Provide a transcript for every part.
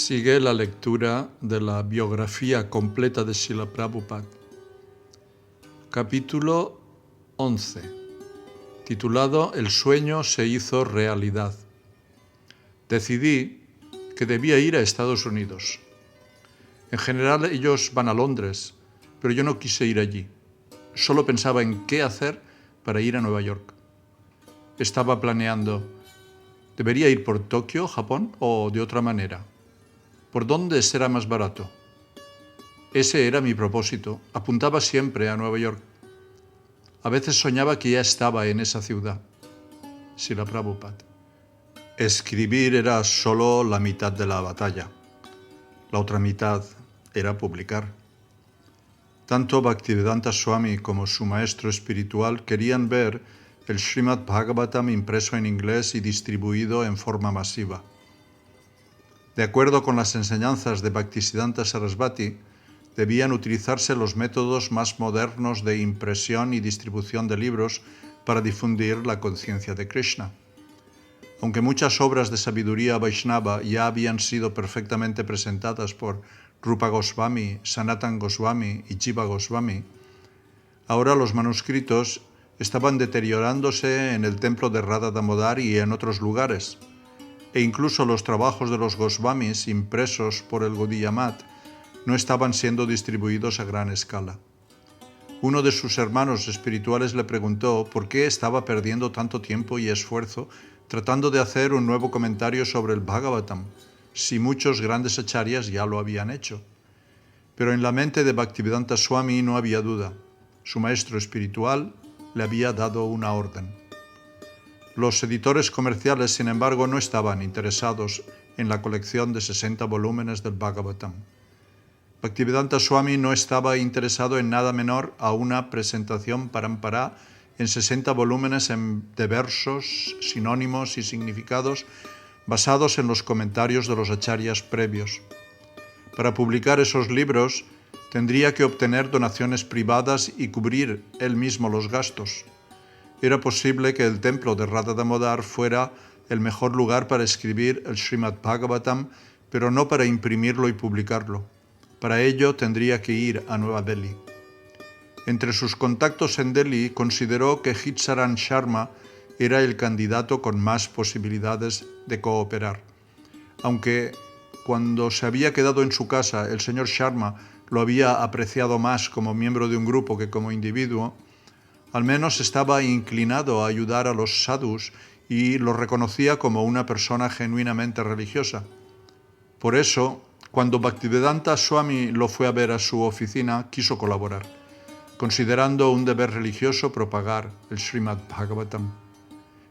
Sigue la lectura de la biografía completa de Srila Prabhupada. Capítulo 11, titulado El sueño se hizo realidad. Decidí que debía ir a Estados Unidos. En general ellos van a Londres, pero yo no quise ir allí. Solo pensaba en qué hacer para ir a Nueva York. Estaba planeando, ¿debería ir por Tokio, Japón o de otra manera? ¿Por dónde será más barato? Ese era mi propósito. Apuntaba siempre a Nueva York. A veces soñaba que ya estaba en esa ciudad. Srila Prabhupada. Escribir era solo la mitad de la batalla. La otra mitad era publicar. Tanto Bhaktivedanta Swami como su maestro espiritual querían ver el Srimad Bhagavatam impreso en inglés y distribuido en forma masiva. De acuerdo con las enseñanzas de Bhaktisiddhanta Sarasvati, debían utilizarse los métodos más modernos de impresión y distribución de libros para difundir la conciencia de Krishna. Aunque muchas obras de sabiduría Vaishnava ya habían sido perfectamente presentadas por Rupa Goswami, Sanatan Goswami y Jiva Goswami, ahora los manuscritos estaban deteriorándose en el templo de Radha Damodar y en otros lugares, e incluso los trabajos de los Goswamis impresos por el Gaudiya Math no estaban siendo distribuidos a gran escala. Uno de sus hermanos espirituales le preguntó por qué estaba perdiendo tanto tiempo y esfuerzo tratando de hacer un nuevo comentario sobre el Bhagavatam, si muchos grandes acharyas ya lo habían hecho. Pero en la mente de Bhaktivedanta Swami no había duda. Su maestro espiritual le había dado una orden. Los editores comerciales, sin embargo, no estaban interesados en la colección de 60 volúmenes del Bhagavatam. Bhaktivedanta Swami no estaba interesado en nada menor a una presentación parampara en 60 volúmenes de versos, sinónimos y significados basados en los comentarios de los acharyas previos. Para publicar esos libros tendría que obtener donaciones privadas y cubrir él mismo los gastos. Era posible que el templo de Radha Damodar fuera el mejor lugar para escribir el Srimad Bhagavatam, pero no para imprimirlo y publicarlo. Para ello tendría que ir a Nueva Delhi. Entre sus contactos en Delhi consideró que Hitsaran Sharma era el candidato con más posibilidades de cooperar. Aunque cuando se había quedado en su casa el señor Sharma lo había apreciado más como miembro de un grupo que como individuo, al menos estaba inclinado a ayudar a los sadhus y lo reconocía como una persona genuinamente religiosa. Por eso, cuando Bhaktivedanta Swami lo fue a ver a su oficina, quiso colaborar, considerando un deber religioso propagar el Srimad Bhagavatam.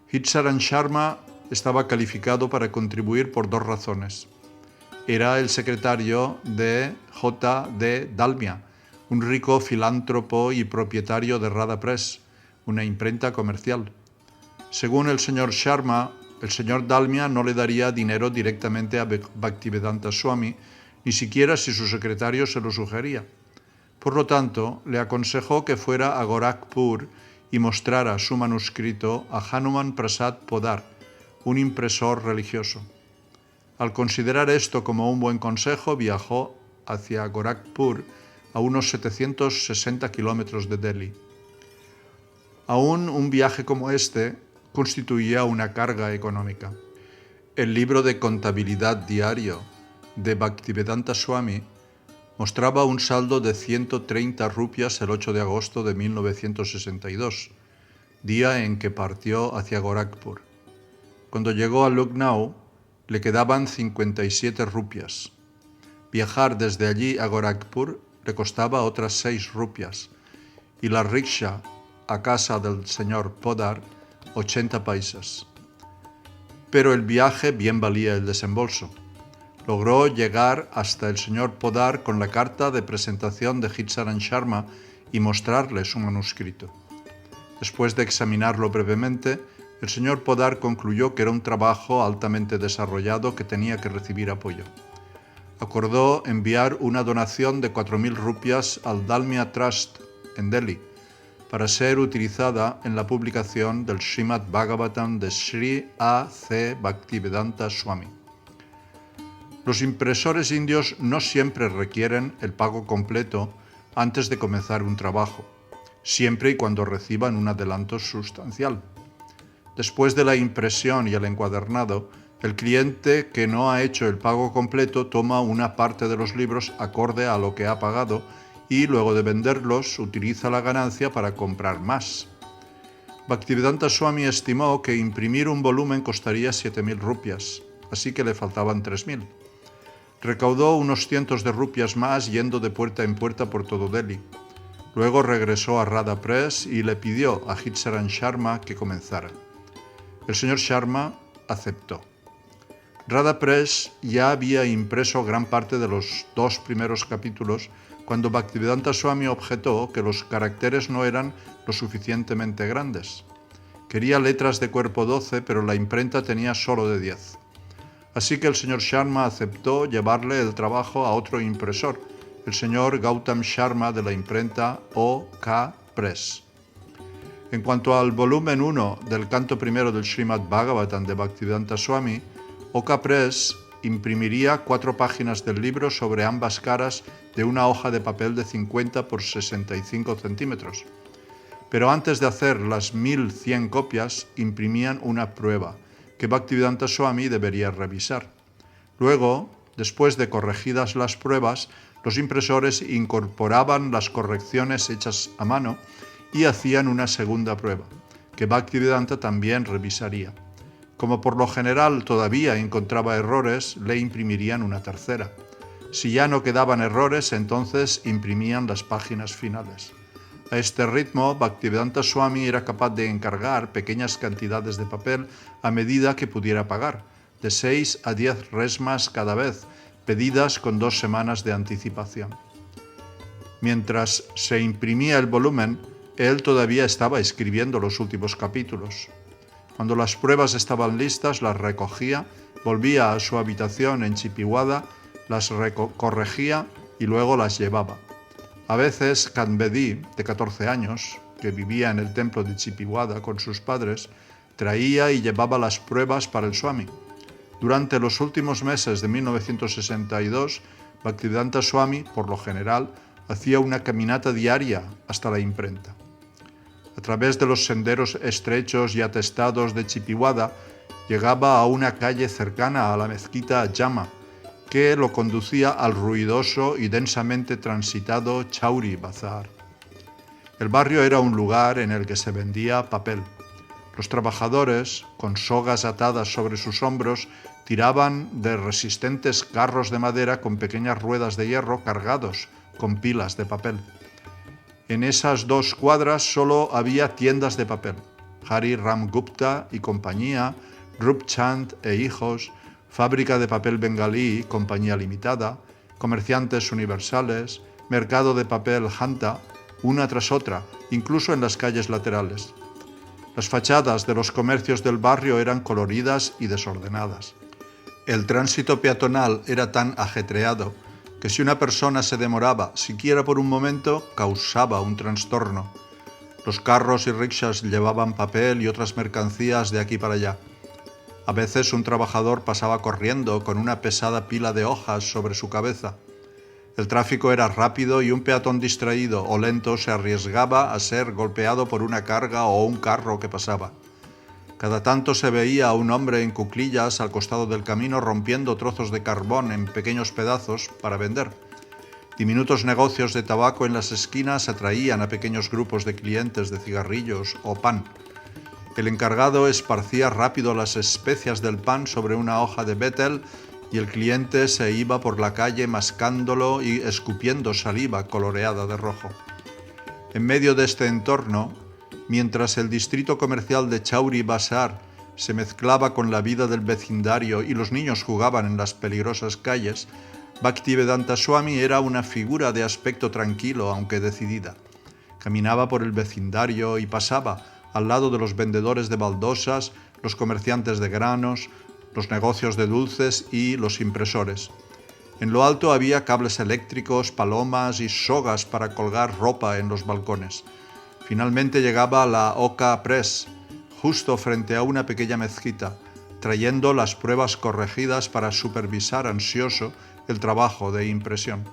Hitsaran Sharma estaba calificado para contribuir por dos razones. Era el secretario de J.D. Dalmia, un rico filántropo y propietario de Radha Press, una imprenta comercial. Según el señor Sharma, el señor Dalmia no le daría dinero directamente a Bhaktivedanta Swami, ni siquiera si su secretario se lo sugería. Por lo tanto, le aconsejó que fuera a Gorakhpur y mostrara su manuscrito a Hanuman Prasad Podar, un impresor religioso. Al considerar esto como un buen consejo, viajó hacia Gorakhpur, a unos 760 kilómetros de Delhi. Aún un viaje como este constituía una carga económica. El libro de contabilidad diario de Bhaktivedanta Swami mostraba un saldo de 130 rupias el 8 de agosto de 1962, día en que partió hacia Gorakhpur. Cuando llegó a Lucknow, le quedaban 57 rupias. Viajar desde allí a Gorakhpur le costaba otras 6 rupias y la rickshaw a casa del señor Podar 80 paisas. Pero el viaje bien valía el desembolso. Logró llegar hasta el señor Podar con la carta de presentación de Hitsaran Sharma y mostrarle su manuscrito. Después de examinarlo brevemente, el señor Podar concluyó que era un trabajo altamente desarrollado que tenía que recibir apoyo. Acordó enviar una donación de 4.000 rupias al Dalmia Trust en Delhi para ser utilizada en la publicación del Srimad Bhagavatam de Sri A. C. Bhaktivedanta Swami. Los impresores indios no siempre requieren el pago completo antes de comenzar un trabajo, siempre y cuando reciban un adelanto sustancial. Después de la impresión y el encuadernado, el cliente que no ha hecho el pago completo toma una parte de los libros acorde a lo que ha pagado y luego de venderlos utiliza la ganancia para comprar más. Bhaktivedanta Swami estimó que imprimir un volumen costaría 7.000 rupias, así que le faltaban 3.000. Recaudó unos cientos de rupias más yendo de puerta en puerta por todo Delhi. Luego regresó a Radha Press y le pidió a Hitsaran Sharma que comenzara. El señor Sharma aceptó. Radha Press ya había impreso gran parte de los 2 primeros capítulos cuando Bhaktivedanta Swami objetó que los caracteres no eran lo suficientemente grandes. Quería letras de cuerpo 12, pero la imprenta tenía solo de 10. Así que el señor Sharma aceptó llevarle el trabajo a otro impresor, el señor Gautam Sharma de la imprenta O.K. Press. En cuanto al volumen 1 del canto primero del Srimad Bhagavatam de Bhaktivedanta Swami, O.K. Press imprimiría 4 páginas del libro sobre ambas caras de una hoja de papel de 50 por 65 centímetros. Pero antes de hacer las 1.100 copias, imprimían una prueba, que Bhaktivedanta Swami debería revisar. Luego, después de corregidas las pruebas, los impresores incorporaban las correcciones hechas a mano y hacían una segunda prueba, que Bhaktivedanta también revisaría. Como por lo general todavía encontraba errores, le imprimirían una tercera. Si ya no quedaban errores, entonces imprimían las páginas finales. A este ritmo, Bhaktivedanta Swami era capaz de encargar pequeñas cantidades de papel a medida que pudiera pagar, de 6 a 10 resmas cada vez, pedidas con 2 semanas de anticipación. Mientras se imprimía el volumen, él todavía estaba escribiendo los últimos capítulos. Cuando las pruebas estaban listas, las recogía, volvía a su habitación en Chippiwada, las corregía y luego las llevaba. A veces, Kanbedi, de 14 años, que vivía en el templo de Chippiwada con sus padres, traía y llevaba las pruebas para el Swami. Durante los últimos meses de 1962, Bhaktivedanta Swami, por lo general, hacía una caminata diaria hasta la imprenta. A través de los senderos estrechos y atestados de Chippiwada, llegaba a una calle cercana a la mezquita Jama, que lo conducía al ruidoso y densamente transitado Chauri Bazar. El barrio era un lugar en el que se vendía papel. Los trabajadores, con sogas atadas sobre sus hombros, tiraban de resistentes carros de madera con pequeñas ruedas de hierro cargados con pilas de papel. En esas 2 cuadras solo había tiendas de papel. Hari Ram Gupta y compañía, Rupchand e hijos, fábrica de papel bengalí, compañía limitada, comerciantes universales, mercado de papel Hanta, una tras otra, incluso en las calles laterales. Las fachadas de los comercios del barrio eran coloridas y desordenadas. El tránsito peatonal era tan ajetreado que si una persona se demoraba siquiera por un momento, causaba un trastorno. Los carros y rickshaws llevaban papel y otras mercancías de aquí para allá. A veces un trabajador pasaba corriendo con una pesada pila de hojas sobre su cabeza. El tráfico era rápido y un peatón distraído o lento se arriesgaba a ser golpeado por una carga o un carro que pasaba. Cada tanto se veía a un hombre en cuclillas al costado del camino rompiendo trozos de carbón en pequeños pedazos para vender. Diminutos negocios de tabaco en las esquinas atraían a pequeños grupos de clientes de cigarrillos o pan. El encargado esparcía rápido las especias del pan sobre una hoja de betel y el cliente se iba por la calle mascándolo y escupiendo saliva coloreada de rojo. En medio de este entorno, mientras el distrito comercial de Chauri Bazar se mezclaba con la vida del vecindario y los niños jugaban en las peligrosas calles, Bhaktivedanta Swami era una figura de aspecto tranquilo aunque decidida. Caminaba por el vecindario y pasaba al lado de los vendedores de baldosas, los comerciantes de granos, los negocios de dulces y los impresores. En lo alto había cables eléctricos, palomas y sogas para colgar ropa en los balcones. Finalmente llegaba a la O.K. Press, justo frente a una pequeña mezquita, trayendo las pruebas corregidas para supervisar ansioso el trabajo de impresión.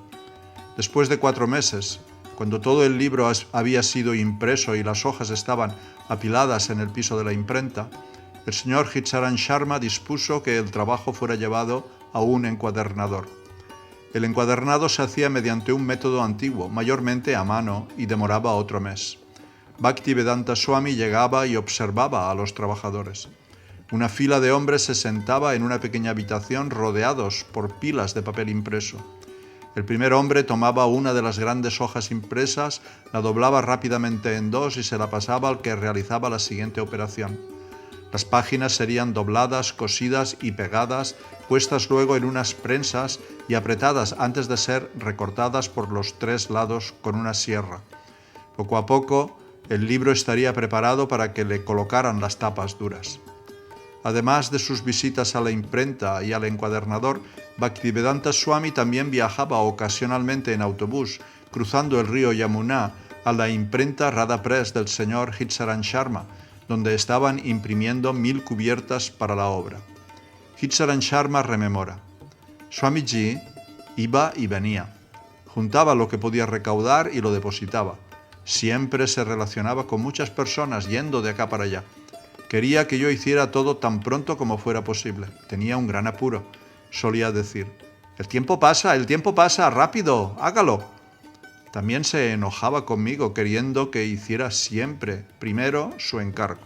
Después de 4 meses, cuando todo el libro había sido impreso y las hojas estaban apiladas en el piso de la imprenta, el señor Hitsaran Sharma dispuso que el trabajo fuera llevado a un encuadernador. El encuadernado se hacía mediante un método antiguo, mayormente a mano, y demoraba otro mes. Bhaktivedanta Swami llegaba y observaba a los trabajadores. Una fila de hombres se sentaba en una pequeña habitación rodeados por pilas de papel impreso. El primer hombre tomaba una de las grandes hojas impresas, la doblaba rápidamente en 2 y se la pasaba al que realizaba la siguiente operación. Las páginas serían dobladas, cosidas y pegadas, puestas luego en unas prensas y apretadas antes de ser recortadas por los 3 lados con una sierra. Poco a poco, el libro estaría preparado para que le colocaran las tapas duras. Además de sus visitas a la imprenta y al encuadernador, Bhaktivedanta Swami también viajaba ocasionalmente en autobús, cruzando el río Yamuna, a la imprenta Radha Press del señor Hitsaran Sharma, donde estaban imprimiendo 1000 cubiertas para la obra. Hitsaran Sharma rememora: Swamiji iba y venía, juntaba lo que podía recaudar y lo depositaba. Siempre se relacionaba con muchas personas yendo de acá para allá. Quería que yo hiciera todo tan pronto como fuera posible. Tenía un gran apuro. Solía decir: el tiempo pasa, rápido, hágalo. También se enojaba conmigo, queriendo que hiciera siempre primero su encargo.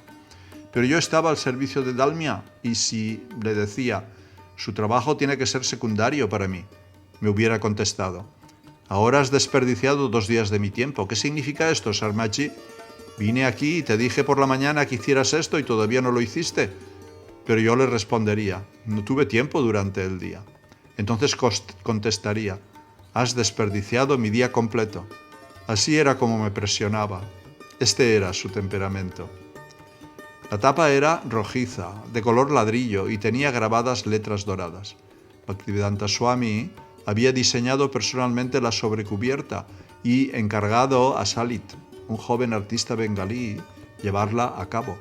Pero yo estaba al servicio de Dalmia, y si le decía: su trabajo tiene que ser secundario para mí, me hubiera contestado: ahora has desperdiciado 2 días de mi tiempo. ¿Qué significa esto, Sarmaji? Vine aquí y te dije por la mañana que hicieras esto y todavía no lo hiciste. Pero yo le respondería: no tuve tiempo durante el día. Entonces contestaría: has desperdiciado mi día completo. Así era como me presionaba. Este era su temperamento. La tapa era rojiza, de color ladrillo, y tenía grabadas letras doradas. Bhaktivedanta Swami había diseñado personalmente la sobrecubierta y encargado a Salit, un joven artista bengalí, llevarla a cabo.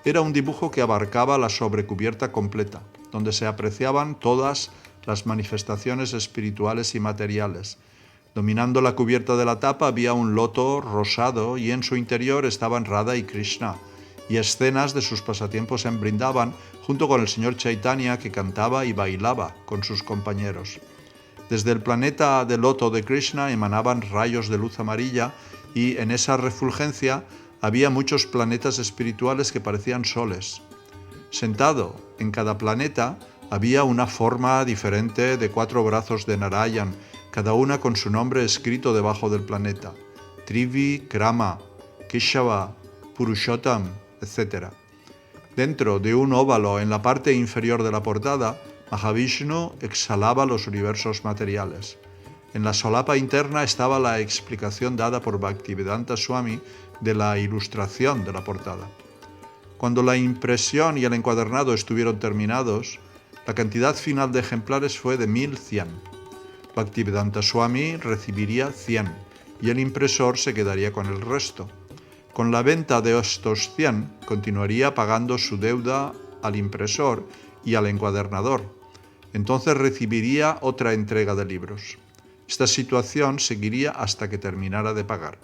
Era un dibujo que abarcaba la sobrecubierta completa, donde se apreciaban todas las manifestaciones espirituales y materiales. Dominando la cubierta de la tapa había un loto rosado y en su interior estaban Radha y Krishna, y escenas de sus pasatiempos en Brindavan, junto con el señor Chaitanya, que cantaba y bailaba con sus compañeros. Desde el planeta de loto de Krishna emanaban rayos de luz amarilla, y en esa refulgencia había muchos planetas espirituales que parecían soles. Sentado en cada planeta había una forma diferente de 4 brazos de Narayan, cada una con su nombre escrito debajo del planeta: Trivi, Krama, Keshava, Purushottam, etc. Dentro de un óvalo en la parte inferior de la portada, Mahavishnu exhalaba los universos materiales. En la solapa interna estaba la explicación dada por Bhaktivedanta Swami de la ilustración de la portada. Cuando la impresión y el encuadernado estuvieron terminados, la cantidad final de ejemplares fue de 1100. Bhaktivedanta Swami recibiría 100 y el impresor se quedaría con el resto. Con la venta de estos 100 continuaría pagando su deuda al impresor y al encuadernador. Entonces recibiría otra entrega de libros. Esta situación seguiría hasta que terminara de pagar.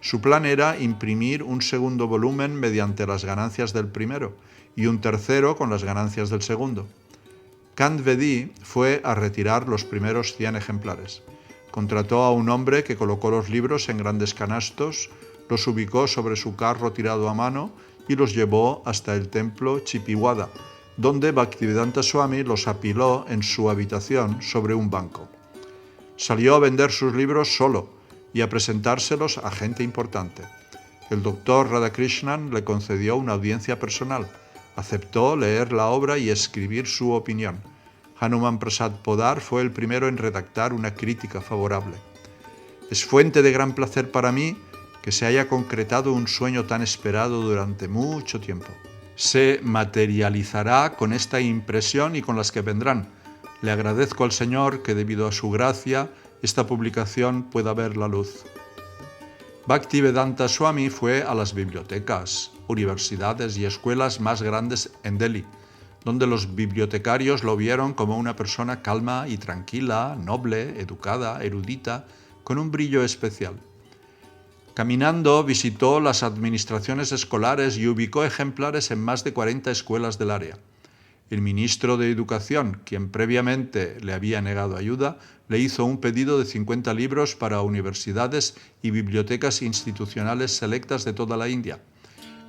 Su plan era imprimir un segundo volumen mediante las ganancias del primero y un tercero con las ganancias del segundo. Kant Bedi fue a retirar los primeros 100 ejemplares. Contrató a un hombre que colocó los libros en grandes canastos, los ubicó sobre su carro tirado a mano y los llevó hasta el templo Chipiwada, donde Bhaktivedanta Swami los apiló en su habitación sobre un banco. Salió a vender sus libros solo y a presentárselos a gente importante. El doctor Radhakrishnan le concedió una audiencia personal. Aceptó leer la obra y escribir su opinión. Hanuman Prasad Podar fue el primero en redactar una crítica favorable. Es fuente de gran placer para mí que se haya concretado un sueño tan esperado durante mucho tiempo. Se materializará con esta impresión y con las que vendrán. Le agradezco al Señor que debido a su gracia esta publicación pueda ver la luz. Bhaktivedanta Swami fue a las bibliotecas, universidades y escuelas más grandes en Delhi, donde los bibliotecarios lo vieron como una persona calma y tranquila, noble, educada, erudita, con un brillo especial. Caminando, visitó las administraciones escolares y ubicó ejemplares en más de 40 escuelas del área. El ministro de Educación, quien previamente le había negado ayuda, le hizo un pedido de 50 libros para universidades y bibliotecas institucionales selectas de toda la India.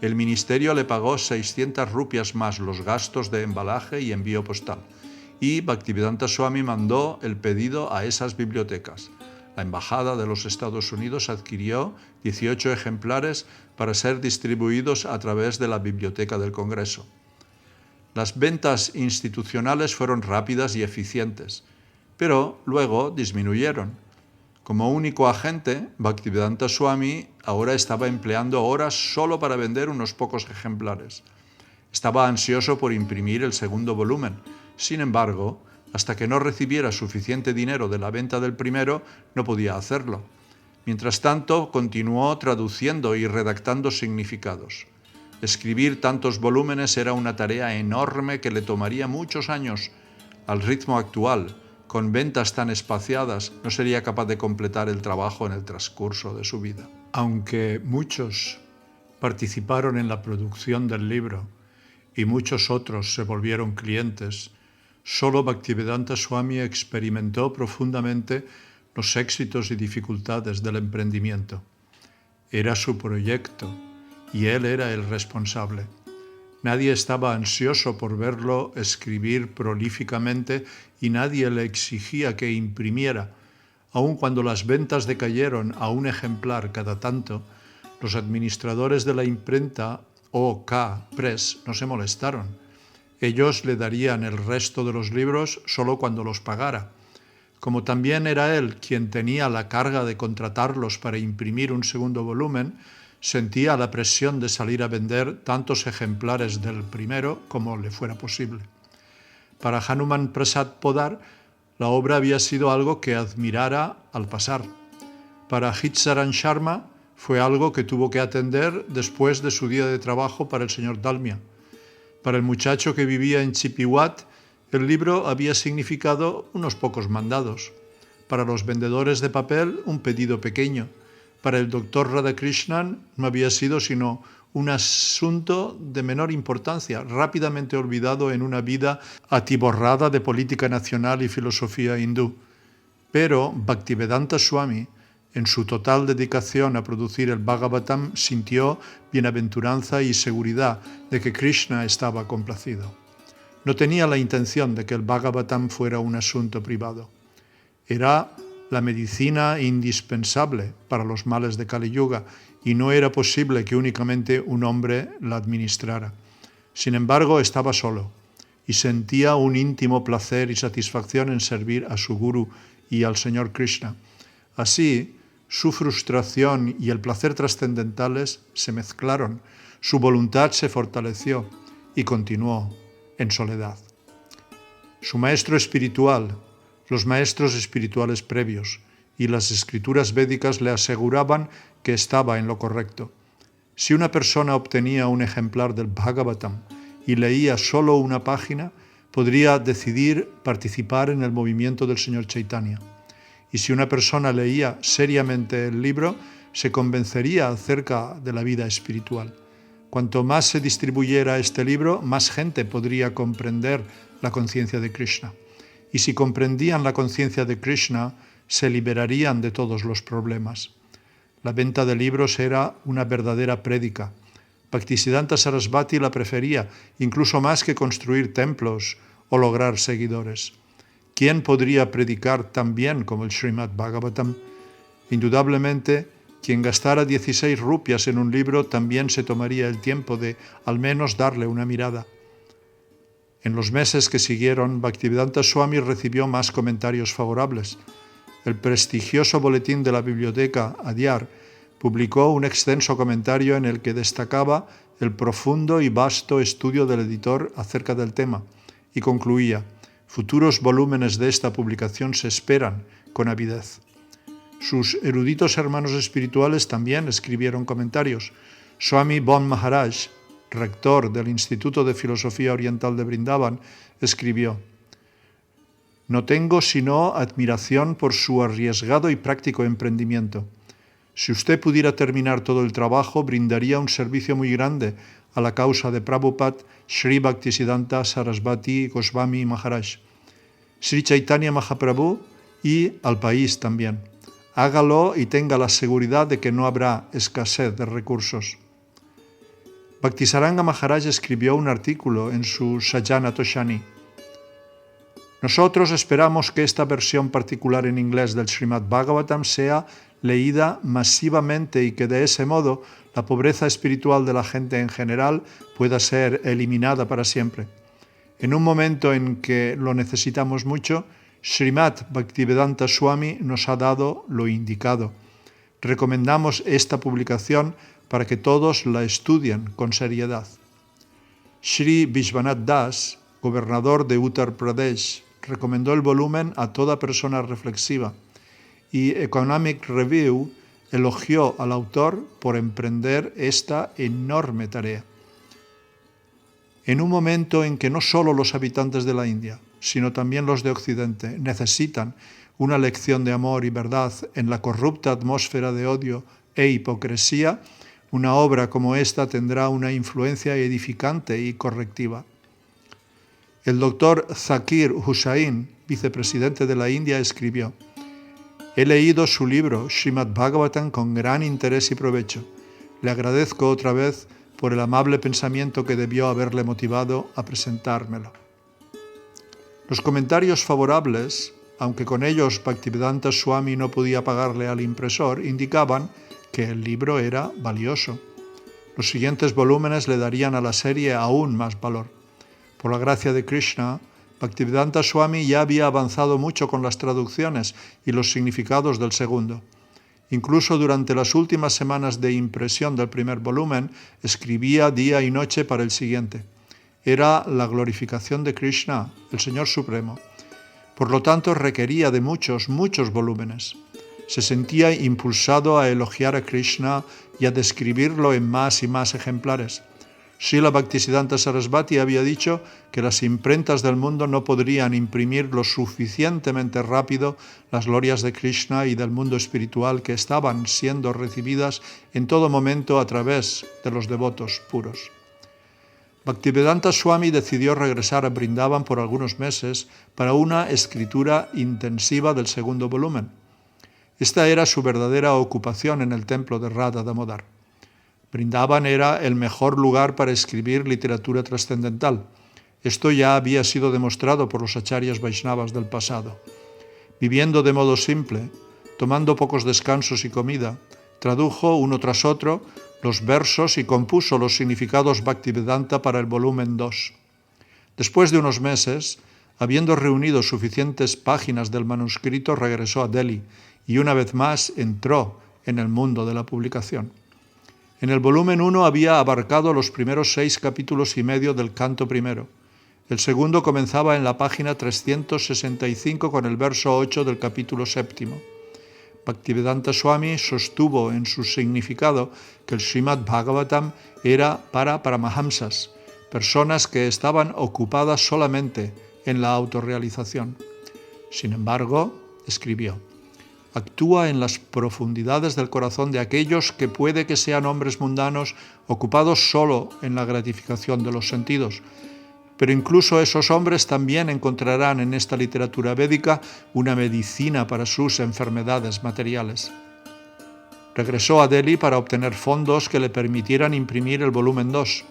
El ministerio le pagó 600 rupias más los gastos de embalaje y envío postal, y Bhaktivedanta Swami mandó el pedido a esas bibliotecas. La Embajada de los Estados Unidos adquirió 18 ejemplares para ser distribuidos a través de la Biblioteca del Congreso. Las ventas institucionales fueron rápidas y eficientes, pero luego disminuyeron. Como único agente, Bhaktivedanta Swami ahora estaba empleando horas solo para vender unos pocos ejemplares. Estaba ansioso por imprimir el segundo volumen. Sin embargo, hasta que no recibiera suficiente dinero de la venta del primero, no podía hacerlo. Mientras tanto, continuó traduciendo y redactando significados. Escribir tantos volúmenes era una tarea enorme que le tomaría muchos años. Al ritmo actual, con ventas tan espaciadas, no sería capaz de completar el trabajo en el transcurso de su vida. Aunque muchos participaron en la producción del libro y muchos otros se volvieron clientes, solo Bhaktivedanta Swami experimentó profundamente los éxitos y dificultades del emprendimiento. Era su proyecto y él era el responsable. Nadie estaba ansioso por verlo escribir prolíficamente y nadie le exigía que imprimiera. Aun cuando las ventas decayeron a un ejemplar cada tanto, los administradores de la imprenta OK Press no se molestaron. Ellos le darían el resto de los libros solo cuando los pagara. Como también era él quien tenía la carga de contratarlos para imprimir un segundo volumen, sentía la presión de salir a vender tantos ejemplares del primero como le fuera posible. Para Hanuman Prasad Podar, la obra había sido algo que admirara al pasar. Para Hitsaran Sharma fue algo que tuvo que atender después de su día de trabajo para el señor Dalmia. Para el muchacho que vivía en Chippewa, el libro había significado unos pocos mandados. Para los vendedores de papel, un pedido pequeño. Para el doctor Radhakrishnan no había sido sino un asunto de menor importancia, rápidamente olvidado en una vida atiborrada de política nacional y filosofía hindú. Pero Bhaktivedanta Swami, en su total dedicación a producir el Bhagavatam, sintió bienaventuranza y seguridad de que Krishna estaba complacido. No tenía la intención de que el Bhagavatam fuera un asunto privado. Era la medicina indispensable para los males de Kali Yuga y no era posible que únicamente un hombre la administrara. Sin embargo, estaba solo y sentía un íntimo placer y satisfacción en servir a su gurú y al Señor Krishna. Así, su frustración y el placer trascendentales se mezclaron, su voluntad se fortaleció y continuó en soledad. Su maestro espiritual, los maestros espirituales previos y las escrituras védicas le aseguraban que estaba en lo correcto. Si una persona obtenía un ejemplar del Bhagavatam y leía solo una página, podría decidir participar en el movimiento del Señor Chaitanya. Y si una persona leía seriamente el libro, se convencería acerca de la vida espiritual. Cuanto más se distribuyera este libro, más gente podría comprender la conciencia de Krishna. Y si comprendían la conciencia de Krishna, se liberarían de todos los problemas. La venta de libros era una verdadera prédica. Bhaktisiddhanta Sarasvati la prefería, incluso más que construir templos o lograr seguidores. ¿Quién podría predicar tan bien como el Srimad Bhagavatam? Indudablemente, quien gastara 16 rupias en un libro también se tomaría el tiempo de al menos darle una mirada. En los meses que siguieron, Bhaktivedanta Swami recibió más comentarios favorables. El prestigioso boletín de la biblioteca Adyar publicó un extenso comentario en el que destacaba el profundo y vasto estudio del editor acerca del tema y concluía: futuros volúmenes de esta publicación se esperan con avidez. Sus eruditos hermanos espirituales también escribieron comentarios. Swami Bon Maharaj rector del Instituto de Filosofía Oriental de Brindavan, escribió: «No tengo sino admiración por su arriesgado y práctico emprendimiento. Si usted pudiera terminar todo el trabajo, brindaría un servicio muy grande a la causa de Prabhupada, Sri Bhaktisiddhanta Sarasvati Goswami Maharaj, Sri Chaitanya Mahaprabhu y al país también. Hágalo y tenga la seguridad de que no habrá escasez de recursos». Bhaktisaranga Maharaj escribió un artículo en su Sajjana Toshani: «Nosotros esperamos que esta versión particular en inglés del Srimad Bhagavatam sea leída masivamente y que de ese modo la pobreza espiritual de la gente en general pueda ser eliminada para siempre. En un momento en que lo necesitamos mucho, Srimad Bhaktivedanta Swami nos ha dado lo indicado. Recomendamos esta publicación para que todos la estudien con seriedad». Sri Vishwanath Das, gobernador de Uttar Pradesh, recomendó el volumen a toda persona reflexiva, y Economic Review elogió al autor por emprender esta enorme tarea. En un momento en que no solo los habitantes de la India, sino también los de Occidente necesitan una lección de amor y verdad en la corrupta atmósfera de odio e hipocresía, una obra como esta tendrá una influencia edificante y correctiva. El doctor Zakir Hussain, vicepresidente de la India, escribió: «He leído su libro Srimad Bhagavatam con gran interés y provecho. Le agradezco otra vez por el amable pensamiento que debió haberle motivado a presentármelo». Los comentarios favorables, aunque con ellos Bhaktivedanta Swami no podía pagarle al impresor, indicaban que el libro era valioso. Los siguientes volúmenes le darían a la serie aún más valor. Por la gracia de Krishna, Bhaktivedanta Swami ya había avanzado mucho con las traducciones y los significados del segundo. Incluso durante las últimas semanas de impresión del primer volumen, escribía día y noche para el siguiente. Era la glorificación de Krishna, el Señor Supremo. Por lo tanto, requería de muchos volúmenes. Se sentía impulsado a elogiar a Krishna y a describirlo en más y más ejemplares. Srila Bhaktisiddhanta Sarasvati había dicho que las imprentas del mundo no podrían imprimir lo suficientemente rápido las glorias de Krishna y del mundo espiritual que estaban siendo recibidas en todo momento a través de los devotos puros. Bhaktivedanta Swami decidió regresar a Brindavan por algunos meses para una escritura intensiva del segundo volumen. Esta era su verdadera ocupación en el templo de Radha Damodar. Brindavan era el mejor lugar para escribir literatura trascendental. Esto ya había sido demostrado por los acharyas Vaishnavas del pasado. Viviendo de modo simple, tomando pocos descansos y comida, tradujo uno tras otro los versos y compuso los significados Bhaktivedanta para el volumen 2. Después de unos meses, habiendo reunido suficientes páginas del manuscrito, regresó a Delhi y una vez más entró en el mundo de la publicación. En el volumen 1 había abarcado los primeros 6 capítulos y medio del canto primero. El segundo comenzaba en la página 365 con el verso 8 del capítulo 7. Bhaktivedanta Swami sostuvo en su significado que el Srimad Bhagavatam era para Paramahamsas, personas que estaban ocupadas solamente en la autorrealización. Sin embargo, escribió: «Actúa en las profundidades del corazón de aquellos que puede que sean hombres mundanos ocupados solo en la gratificación de los sentidos. Pero incluso esos hombres también encontrarán en esta literatura védica una medicina para sus enfermedades materiales». Regresó a Delhi para obtener fondos que le permitieran imprimir el volumen 2.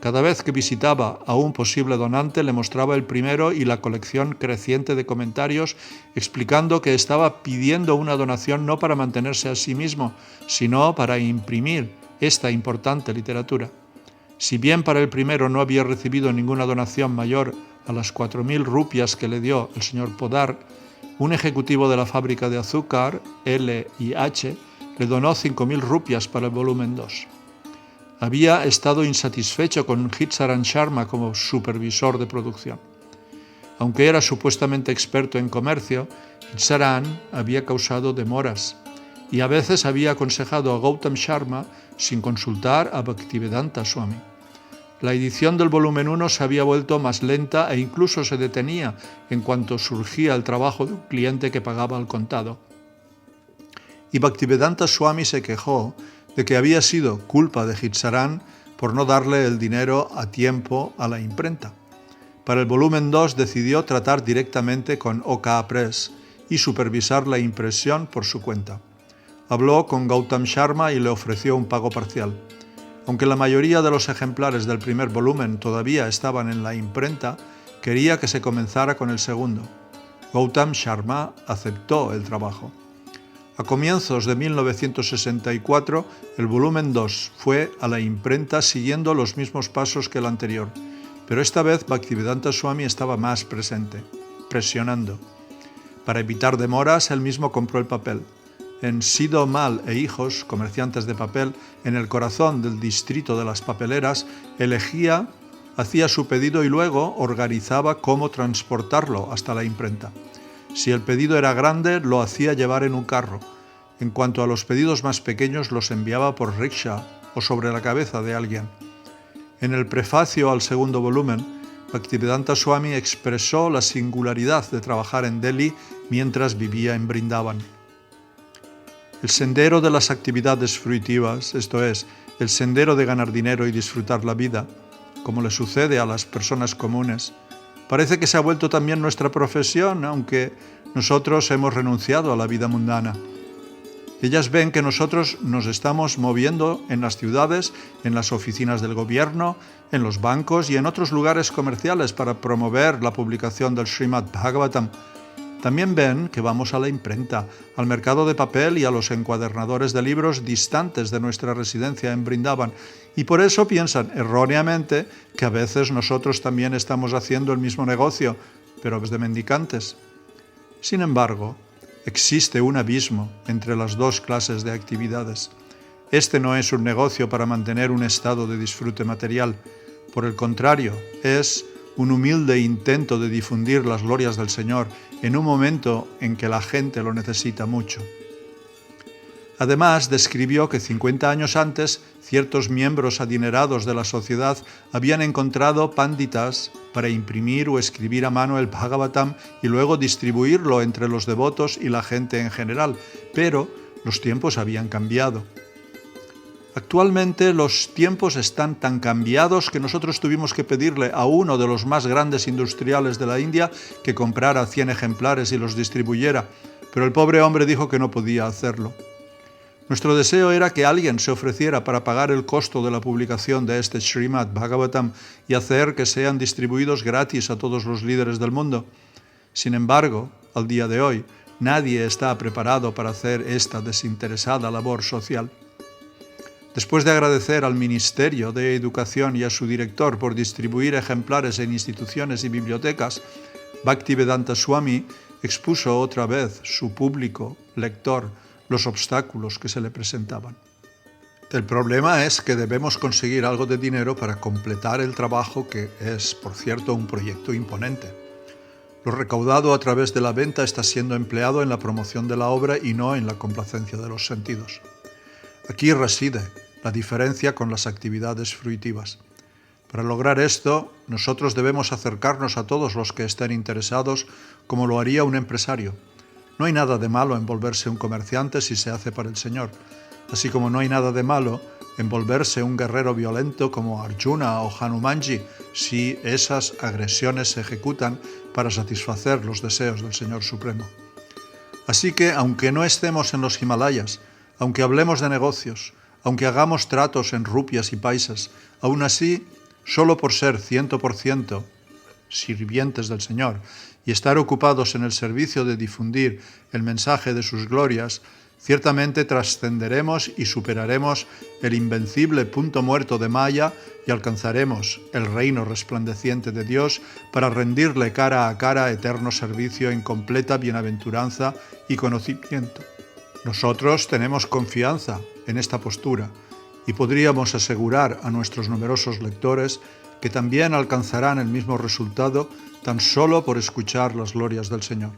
Cada vez que visitaba a un posible donante le mostraba el primero y la colección creciente de comentarios explicando que estaba pidiendo una donación no para mantenerse a sí mismo, sino para imprimir esta importante literatura. Si bien para el primero no había recibido ninguna donación mayor a las 4.000 rupias que le dio el señor Podar, un ejecutivo de la fábrica de azúcar, L&H, le donó 5.000 rupias para el volumen 2. Había estado insatisfecho con Hitsaran Sharma como supervisor de producción. Aunque era supuestamente experto en comercio, Hitsaran había causado demoras y a veces había aconsejado a Gautam Sharma sin consultar a Bhaktivedanta Swami. La edición del volumen 1 se había vuelto más lenta e incluso se detenía en cuanto surgía el trabajo de un cliente que pagaba al contado. Y Bhaktivedanta Swami se quejó de que había sido culpa de Hitsaran por no darle el dinero a tiempo a la imprenta. Para el volumen 2 decidió tratar directamente con OK Press y supervisar la impresión por su cuenta. Habló con Gautam Sharma y le ofreció un pago parcial. Aunque la mayoría de los ejemplares del primer volumen todavía estaban en la imprenta, quería que se comenzara con el segundo. Gautam Sharma aceptó el trabajo. A comienzos de 1964, el volumen 2 fue a la imprenta siguiendo los mismos pasos que el anterior, pero esta vez Bhaktivedanta Swami estaba más presente, presionando. Para evitar demoras, él mismo compró el papel. En Sido Mal e Hijos, comerciantes de papel, en el corazón del distrito de las papeleras, elegía, hacía su pedido y luego organizaba cómo transportarlo hasta la imprenta. Si el pedido era grande, lo hacía llevar en un carro. En cuanto a los pedidos más pequeños, los enviaba por rickshaw o sobre la cabeza de alguien. En el prefacio al segundo volumen, Bhaktivedanta Swami expresó la singularidad de trabajar en Delhi mientras vivía en Brindavan. El sendero de las actividades fruitivas, esto es, el sendero de ganar dinero y disfrutar la vida, como le sucede a las personas comunes, parece que se ha vuelto también nuestra profesión, aunque nosotros hemos renunciado a la vida mundana. Ellas ven que nosotros nos estamos moviendo en las ciudades, en las oficinas del gobierno, en los bancos y en otros lugares comerciales para promover la publicación del Srimad Bhagavatam. También ven que vamos a la imprenta, al mercado de papel y a los encuadernadores de libros distantes de nuestra residencia en Brindavan, y por eso piensan erróneamente que a veces nosotros también estamos haciendo el mismo negocio, pero de mendicantes. Sin embargo, existe un abismo entre las dos clases de actividades. Este no es un negocio para mantener un estado de disfrute material. Por el contrario, es un humilde intento de difundir las glorias del Señor en un momento en que la gente lo necesita mucho. Además, describió que 50 años antes, ciertos miembros adinerados de la sociedad habían encontrado panditas para imprimir o escribir a mano el Bhagavatam y luego distribuirlo entre los devotos y la gente en general, pero los tiempos habían cambiado. Actualmente los tiempos están tan cambiados que nosotros tuvimos que pedirle a uno de los más grandes industriales de la India que comprara 100 ejemplares y los distribuyera, pero el pobre hombre dijo que no podía hacerlo. Nuestro deseo era que alguien se ofreciera para pagar el costo de la publicación de este Srimad Bhagavatam y hacer que sean distribuidos gratis a todos los líderes del mundo. Sin embargo, al día de hoy, nadie está preparado para hacer esta desinteresada labor social. Después de agradecer al Ministerio de Educación y a su director por distribuir ejemplares en instituciones y bibliotecas, Bhaktivedanta Swami expuso otra vez su público lector los obstáculos que se le presentaban. El problema es que debemos conseguir algo de dinero para completar el trabajo que es, por cierto, un proyecto imponente. Lo recaudado a través de la venta está siendo empleado en la promoción de la obra y no en la complacencia de los sentidos. Aquí reside la diferencia con las actividades fruitivas. Para lograr esto, nosotros debemos acercarnos a todos los que estén interesados como lo haría un empresario. No hay nada de malo en volverse un comerciante si se hace para el Señor, así como no hay nada de malo en volverse un guerrero violento como Arjuna o Hanumanji si esas agresiones se ejecutan para satisfacer los deseos del Señor Supremo. Así que, aunque no estemos en los Himalayas, aunque hablemos de negocios, aunque hagamos tratos en rupias y paisas, aún así, solo por ser 100% sirvientes del Señor y estar ocupados en el servicio de difundir el mensaje de sus glorias, ciertamente trascenderemos y superaremos el invencible punto muerto de Maya y alcanzaremos el reino resplandeciente de Dios para rendirle cara a cara eterno servicio en completa bienaventuranza y conocimiento. Nosotros tenemos confianza en esta postura y podríamos asegurar a nuestros numerosos lectores que también alcanzarán el mismo resultado tan solo por escuchar las glorias del Señor.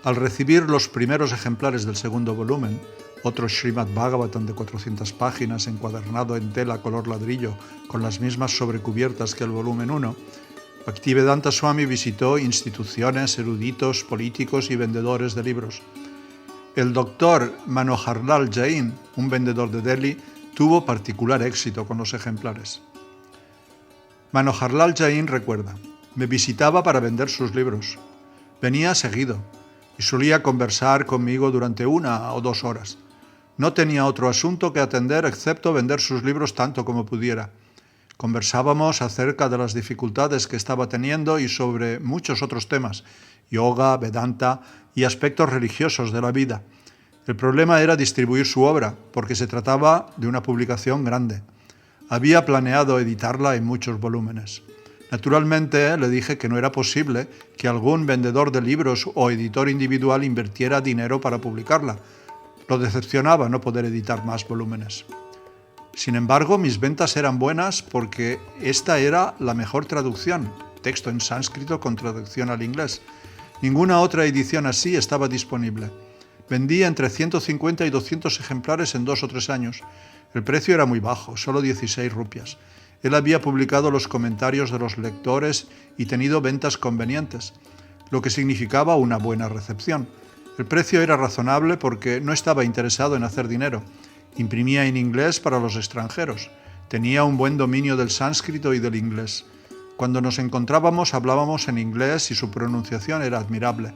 Al recibir los primeros ejemplares del segundo volumen, otro Srimad Bhagavatam de 400 páginas encuadernado en tela color ladrillo con las mismas sobrecubiertas que el volumen 1, Bhaktivedanta Swami visitó instituciones, eruditos, políticos y vendedores de libros. El doctor Manoharlal Jain, un vendedor de Delhi, tuvo particular éxito con los ejemplares. Manoharlal Jain recuerda: me visitaba para vender sus libros. Venía seguido y solía conversar conmigo durante 1 o 2 horas. No tenía otro asunto que atender excepto vender sus libros tanto como pudiera. Conversábamos acerca de las dificultades que estaba teniendo y sobre muchos otros temas, yoga, Vedanta y aspectos religiosos de la vida. El problema era distribuir su obra, porque se trataba de una publicación grande. Había planeado editarla en muchos volúmenes. Naturalmente, le dije que no era posible que algún vendedor de libros o editor individual invirtiera dinero para publicarla. Lo decepcionaba no poder editar más volúmenes. Sin embargo, mis ventas eran buenas porque esta era la mejor traducción, texto en sánscrito con traducción al inglés. Ninguna otra edición así estaba disponible. Vendí entre 150 y 200 ejemplares en 2 o 3 años. El precio era muy bajo, solo 16 rupias. Él había publicado los comentarios de los lectores y tenido ventas convenientes, lo que significaba una buena recepción. El precio era razonable porque no estaba interesado en hacer dinero. Imprimía en inglés para los extranjeros. Tenía un buen dominio del sánscrito y del inglés. Cuando nos encontrábamos hablábamos en inglés y su pronunciación era admirable.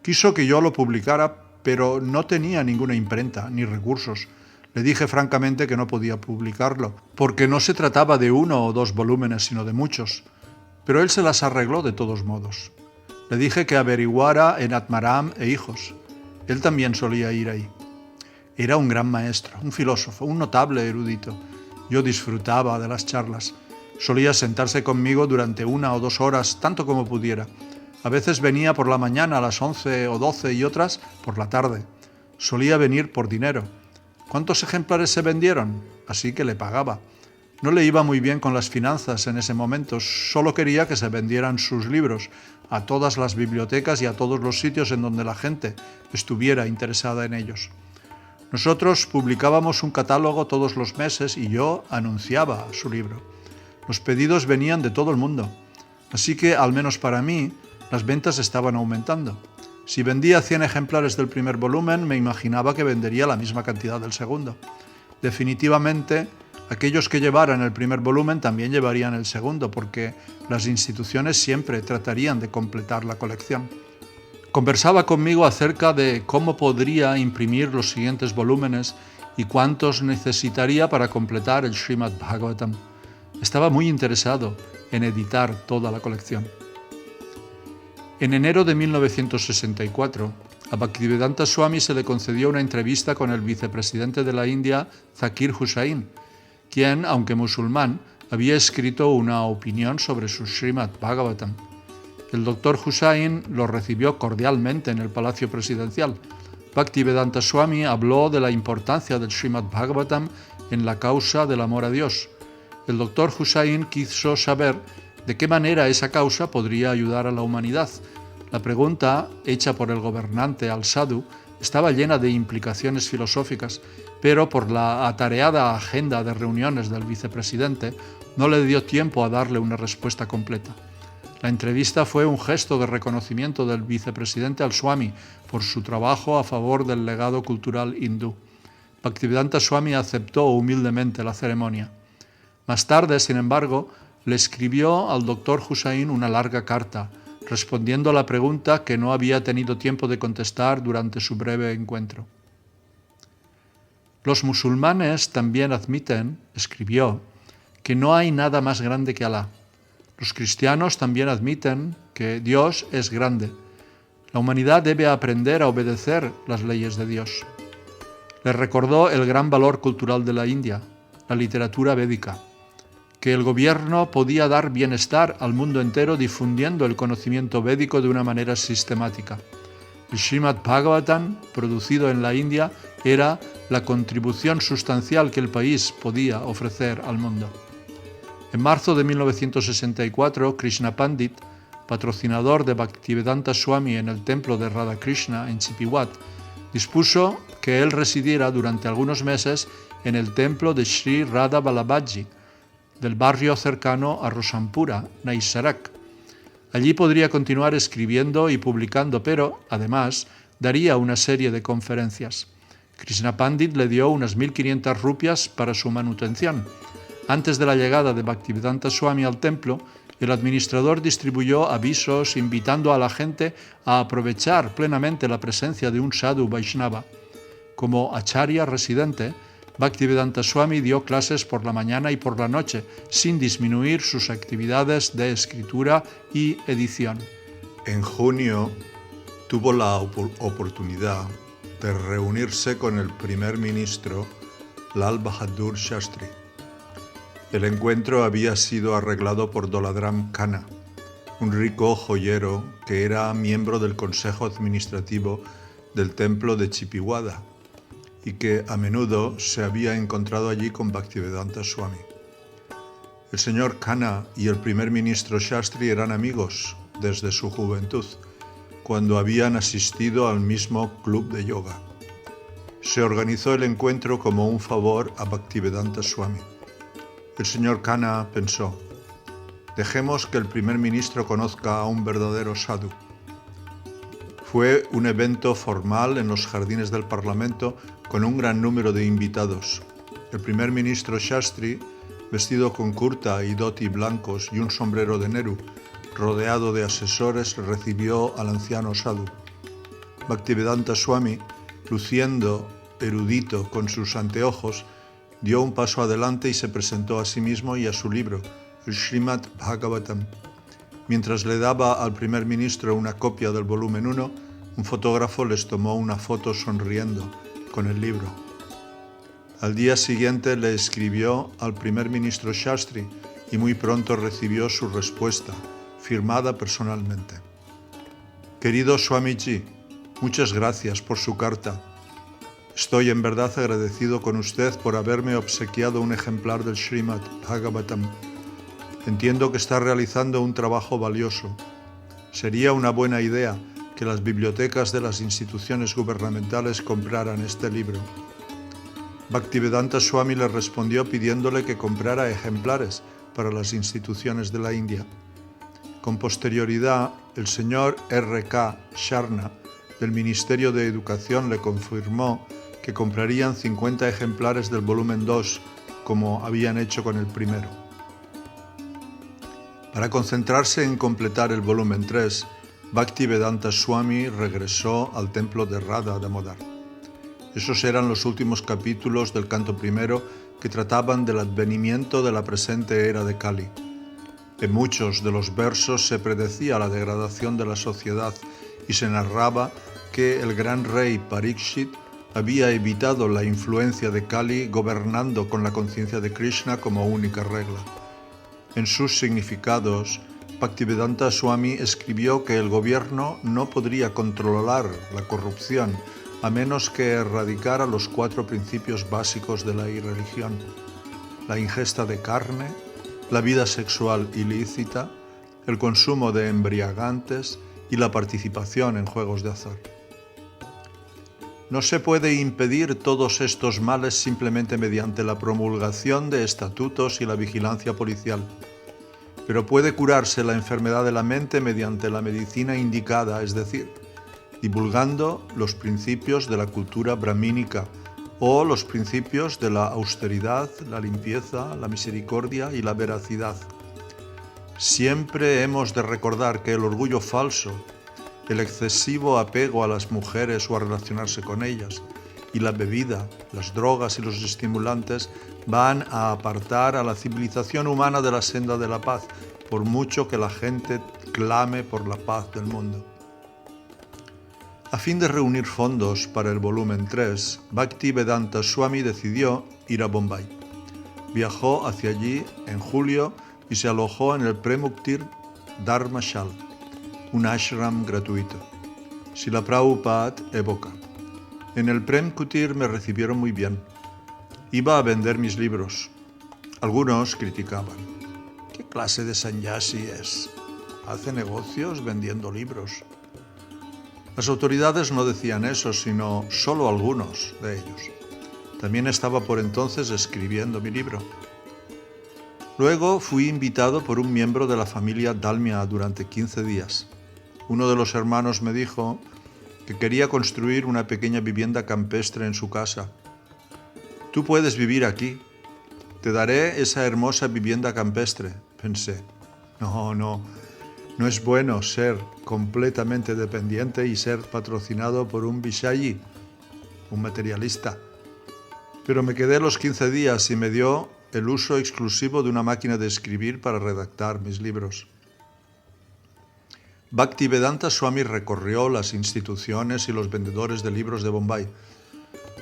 Quiso que yo lo publicara, pero no tenía ninguna imprenta ni recursos. Le dije francamente que no podía publicarlo, porque no se trataba de 1 o 2 volúmenes, sino de muchos. Pero él se las arregló de todos modos. Le dije que averiguara en Atmaram e Hijos. Él también solía ir ahí. Era un gran maestro, un filósofo, un notable erudito. Yo disfrutaba de las charlas. Solía sentarse conmigo durante 1 o 2 horas, tanto como pudiera. A veces venía por la mañana a las 11 o 12 y otras por la tarde. Solía venir por dinero. ¿Cuántos ejemplares se vendieron? Así que le pagaba. No le iba muy bien con las finanzas en ese momento, solo quería que se vendieran sus libros a todas las bibliotecas y a todos los sitios en donde la gente estuviera interesada en ellos. Nosotros publicábamos un catálogo todos los meses y yo anunciaba su libro. Los pedidos venían de todo el mundo, así que, al menos para mí, las ventas estaban aumentando. Si vendía 100 ejemplares del primer volumen, me imaginaba que vendería la misma cantidad del segundo. Definitivamente, aquellos que llevaran el primer volumen también llevarían el segundo, porque las instituciones siempre tratarían de completar la colección. Conversaba conmigo acerca de cómo podría imprimir los siguientes volúmenes y cuántos necesitaría para completar el Srimad Bhagavatam. Estaba muy interesado en editar toda la colección. En enero de 1964, a Bhaktivedanta Swami se le concedió una entrevista con el vicepresidente de la India, Zakir Hussain, quien, aunque musulmán, había escrito una opinión sobre su Srimad Bhagavatam. El doctor Hussain lo recibió cordialmente en el Palacio Presidencial. Bhaktivedanta Swami habló de la importancia del Srimad Bhagavatam en la causa del amor a Dios. El doctor Hussain quiso saber de qué manera esa causa podría ayudar a la humanidad. La pregunta, hecha por el gobernante al-Sadhu, estaba llena de implicaciones filosóficas, pero por la atareada agenda de reuniones del vicepresidente no le dio tiempo a darle una respuesta completa. La entrevista fue un gesto de reconocimiento del vicepresidente al Swami por su trabajo a favor del legado cultural hindú. Bhaktivedanta Swami aceptó humildemente la ceremonia. Más tarde, sin embargo, le escribió al doctor Hussain una larga carta, respondiendo a la pregunta que no había tenido tiempo de contestar durante su breve encuentro. Los musulmanes también admiten, escribió, que no hay nada más grande que Alá. Los cristianos también admiten que Dios es grande. La humanidad debe aprender a obedecer las leyes de Dios. Le recordó el gran valor cultural de la India, la literatura védica, que el gobierno podía dar bienestar al mundo entero difundiendo el conocimiento védico de una manera sistemática. El Srimad Bhagavatam, producido en la India, era la contribución sustancial que el país podía ofrecer al mundo. En marzo de 1964, Krishna Pandit, patrocinador de Bhaktivedanta Swami en el templo de Radhakrishna en Chippiwat, Dispuso que él residiera durante algunos meses en el templo de Sri Radha Vallabhaji, del barrio cercano a Rosampura, Naisharak. Allí podría continuar escribiendo y publicando, pero, además, daría una serie de conferencias. Krishna Pandit le dio unas 1.500 rupias para su manutención. Antes de la llegada de Bhaktivedanta Swami al templo, el administrador distribuyó avisos invitando a la gente a aprovechar plenamente la presencia de un sadhu Vaishnava. Como acharya residente, Bhaktivedanta Swami dio clases por la mañana y por la noche, sin disminuir sus actividades de escritura y edición. En junio tuvo la oportunidad de reunirse con el primer ministro Lal Bahadur Shastri. El encuentro había sido arreglado por Doladram Khanna, un rico joyero que era miembro del consejo administrativo del templo de Chipiwada y que a menudo se había encontrado allí con Bhaktivedanta Swami. El señor Khanna y el primer ministro Shastri eran amigos desde su juventud, cuando habían asistido al mismo club de yoga. Se organizó el encuentro como un favor a Bhaktivedanta Swami. El señor Khanna pensó: dejemos que el primer ministro conozca a un verdadero sadhu. Fue un evento formal en los jardines del Parlamento con un gran número de invitados. El primer ministro Shastri, vestido con kurta y dhoti blancos y un sombrero de Nehru, rodeado de asesores, recibió al anciano sadhu. Bhaktivedanta Swami, luciendo erudito con sus anteojos, dio un paso adelante y se presentó a sí mismo y a su libro, el Srimad Bhagavatam. Mientras le daba al primer ministro una copia del volumen 1, un fotógrafo les tomó una foto sonriendo con el libro. Al día siguiente le escribió al primer ministro Shastri y muy pronto recibió su respuesta, firmada personalmente. Querido Swamiji, muchas gracias por su carta. Estoy en verdad agradecido con usted por haberme obsequiado un ejemplar del Srimad Bhagavatam. Entiendo que está realizando un trabajo valioso. Sería una buena idea que las bibliotecas de las instituciones gubernamentales compraran este libro. Bhaktivedanta Swami le respondió pidiéndole que comprara ejemplares para las instituciones de la India. Con posterioridad, el señor R.K. Sharma del Ministerio de Educación le confirmó que comprarían 50 ejemplares del volumen 2, como habían hecho con el primero. Para concentrarse en completar el volumen 3, Bhaktivedanta Swami regresó al templo de Radha Damodar. Esos eran los últimos capítulos del canto primero que trataban del advenimiento de la presente era de Kali. En muchos de los versos se predecía la degradación de la sociedad y se narraba que el gran rey Parikshit había evitado la influencia de Kali gobernando con la conciencia de Krishna como única regla. En sus significados, Bhaktivedanta Swami escribió que el gobierno no podría controlar la corrupción a menos que erradicara los 4 principios básicos de la irreligión: la ingesta de carne, la vida sexual ilícita, el consumo de embriagantes y la participación en juegos de azar. No se puede impedir todos estos males simplemente mediante la promulgación de estatutos y la vigilancia policial, pero puede curarse la enfermedad de la mente mediante la medicina indicada, es decir, divulgando los principios de la cultura brahmínica o los principios de la austeridad, la limpieza, la misericordia y la veracidad. Siempre hemos de recordar que el orgullo falso, el excesivo apego a las mujeres o a relacionarse con ellas, y la bebida, las drogas y los estimulantes van a apartar a la civilización humana de la senda de la paz, por mucho que la gente clame por la paz del mundo. A fin de reunir fondos para el volumen 3, Bhaktivedanta Swami decidió ir a Bombay. Viajó hacia allí en julio y se alojó en el Premuktir Dharmashal, un ashram gratuito. Srila Prabhupada evoca: en el Prem Kutir me recibieron muy bien. Iba a vender mis libros. Algunos criticaban: ¿qué clase de sannyasi es? Hace negocios vendiendo libros. Las autoridades no decían eso, sino solo algunos de ellos. También estaba por entonces escribiendo mi libro. Luego fui invitado por un miembro de la familia Dalmia durante 15 días. Uno de los hermanos me dijo que quería construir una pequeña vivienda campestre en su casa. «Tú puedes vivir aquí. Te daré esa hermosa vivienda campestre», pensé. No es bueno ser completamente dependiente y ser patrocinado por un Vishayi, un materialista. Pero me quedé los 15 días y me dio el uso exclusivo de una máquina de escribir para redactar mis libros. Bhaktivedanta Swami recorrió las instituciones y los vendedores de libros de Bombay.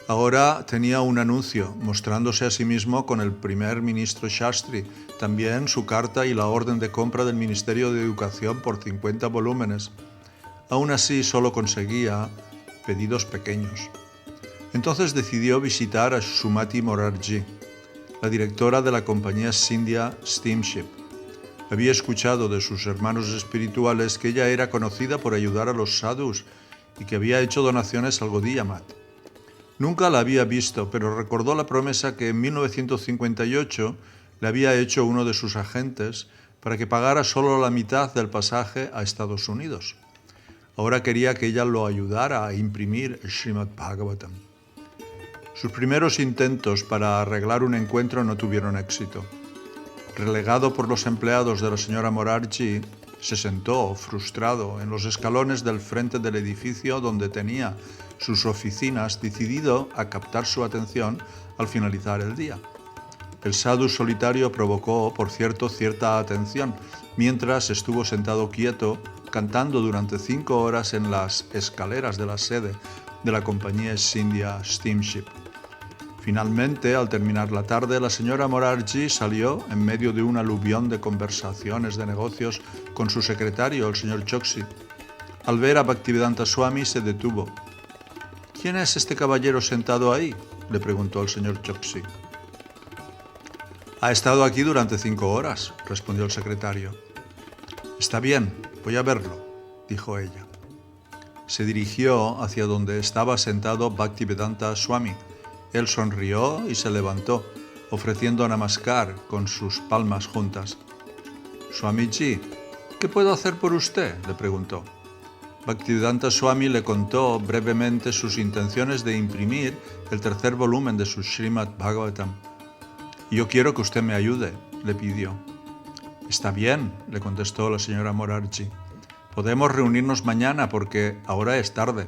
Ahora tenía un anuncio mostrándose a sí mismo con el primer ministro Shastri, también su carta y la orden de compra del Ministerio de Educación por 50 volúmenes. Aún así solo conseguía pedidos pequeños. Entonces decidió visitar a Sumati Morarji, la directora de la compañía Scindia Steamship. Había escuchado de sus hermanos espirituales que ella era conocida por ayudar a los sadhus y que había hecho donaciones al Gaudiya Math. Nunca la había visto, pero recordó la promesa que en 1958 le había hecho uno de sus agentes para que pagara solo la mitad del pasaje a Estados Unidos. Ahora quería que ella lo ayudara a imprimir el Srimad Bhagavatam. Sus primeros intentos para arreglar un encuentro no tuvieron éxito. Relegado por los empleados de la señora Morarji, se sentó, frustrado, en los escalones del frente del edificio donde tenía sus oficinas, decidido a captar su atención al finalizar el día. El sadhu solitario provocó, por cierto, cierta atención, mientras estuvo sentado quieto, cantando durante 5 horas en las escaleras de la sede de la compañía Scindia Steamship. Finalmente, al terminar la tarde, la señora Morarji salió en medio de un aluvión de conversaciones de negocios con su secretario, el señor Choksi. Al ver a Bhaktivedanta Swami, se detuvo. «¿Quién es este caballero sentado ahí?», le preguntó el señor Choksi. «Ha estado aquí durante 5 horas», respondió el secretario. «Está bien, voy a verlo», dijo ella. Se dirigió hacia donde estaba sentado Bhaktivedanta Swami. Él sonrió y se levantó, ofreciendo namaskar con sus palmas juntas. «Swamiji, ¿qué puedo hacer por usted?», le preguntó. Bhaktivedanta Swami le contó brevemente sus intenciones de imprimir el 3er volumen de su Srimad Bhagavatam. «Yo quiero que usted me ayude», le pidió. «Está bien», le contestó la señora Morarji. «Podemos reunirnos mañana porque ahora es tarde.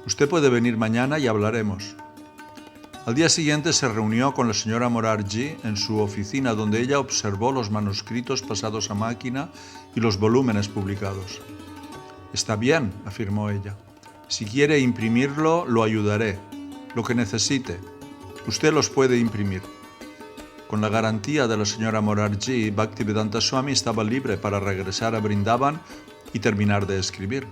Usted puede venir mañana y hablaremos». Al día siguiente se reunió con la señora Morarji en su oficina, donde ella observó los manuscritos pasados a máquina y los volúmenes publicados. «Está bien», afirmó ella. «Si quiere imprimirlo, lo ayudaré. Lo que necesite. Usted los puede imprimir». Con la garantía de la señora Morarji, Bhaktivedanta Swami estaba libre para regresar a Vrindavan y terminar de escribir.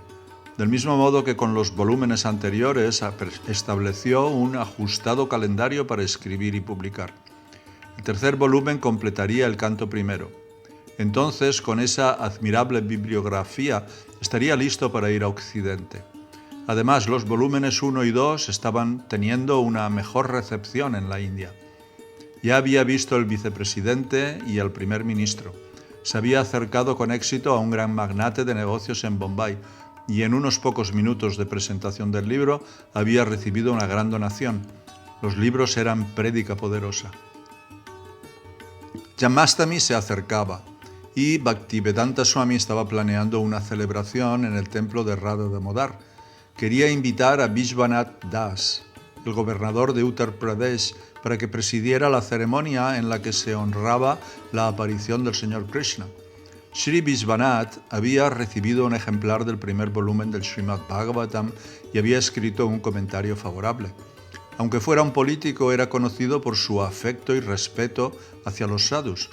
Del mismo modo que con los volúmenes anteriores, estableció un ajustado calendario para escribir y publicar. El 3er volumen completaría el canto primero. Entonces, con esa admirable bibliografía, estaría listo para ir a Occidente. Además, los volúmenes 1 y 2 estaban teniendo una mejor recepción en la India. Ya había visto el vicepresidente y el primer ministro. Se había acercado con éxito a un gran magnate de negocios en Bombay, y en unos pocos minutos de presentación del libro había recibido una gran donación. Los libros eran prédica poderosa. Janmashtami se acercaba y Bhaktivedanta Swami estaba planeando una celebración en el templo de Radha Damodar. Quería invitar a Vishwanath Das, el gobernador de Uttar Pradesh, para que presidiera la ceremonia en la que se honraba la aparición del Señor Krishna. Sri Vishwanath había recibido un ejemplar del 1er volumen del Srimad Bhagavatam y había escrito un comentario favorable. Aunque fuera un político, era conocido por su afecto y respeto hacia los sadhus.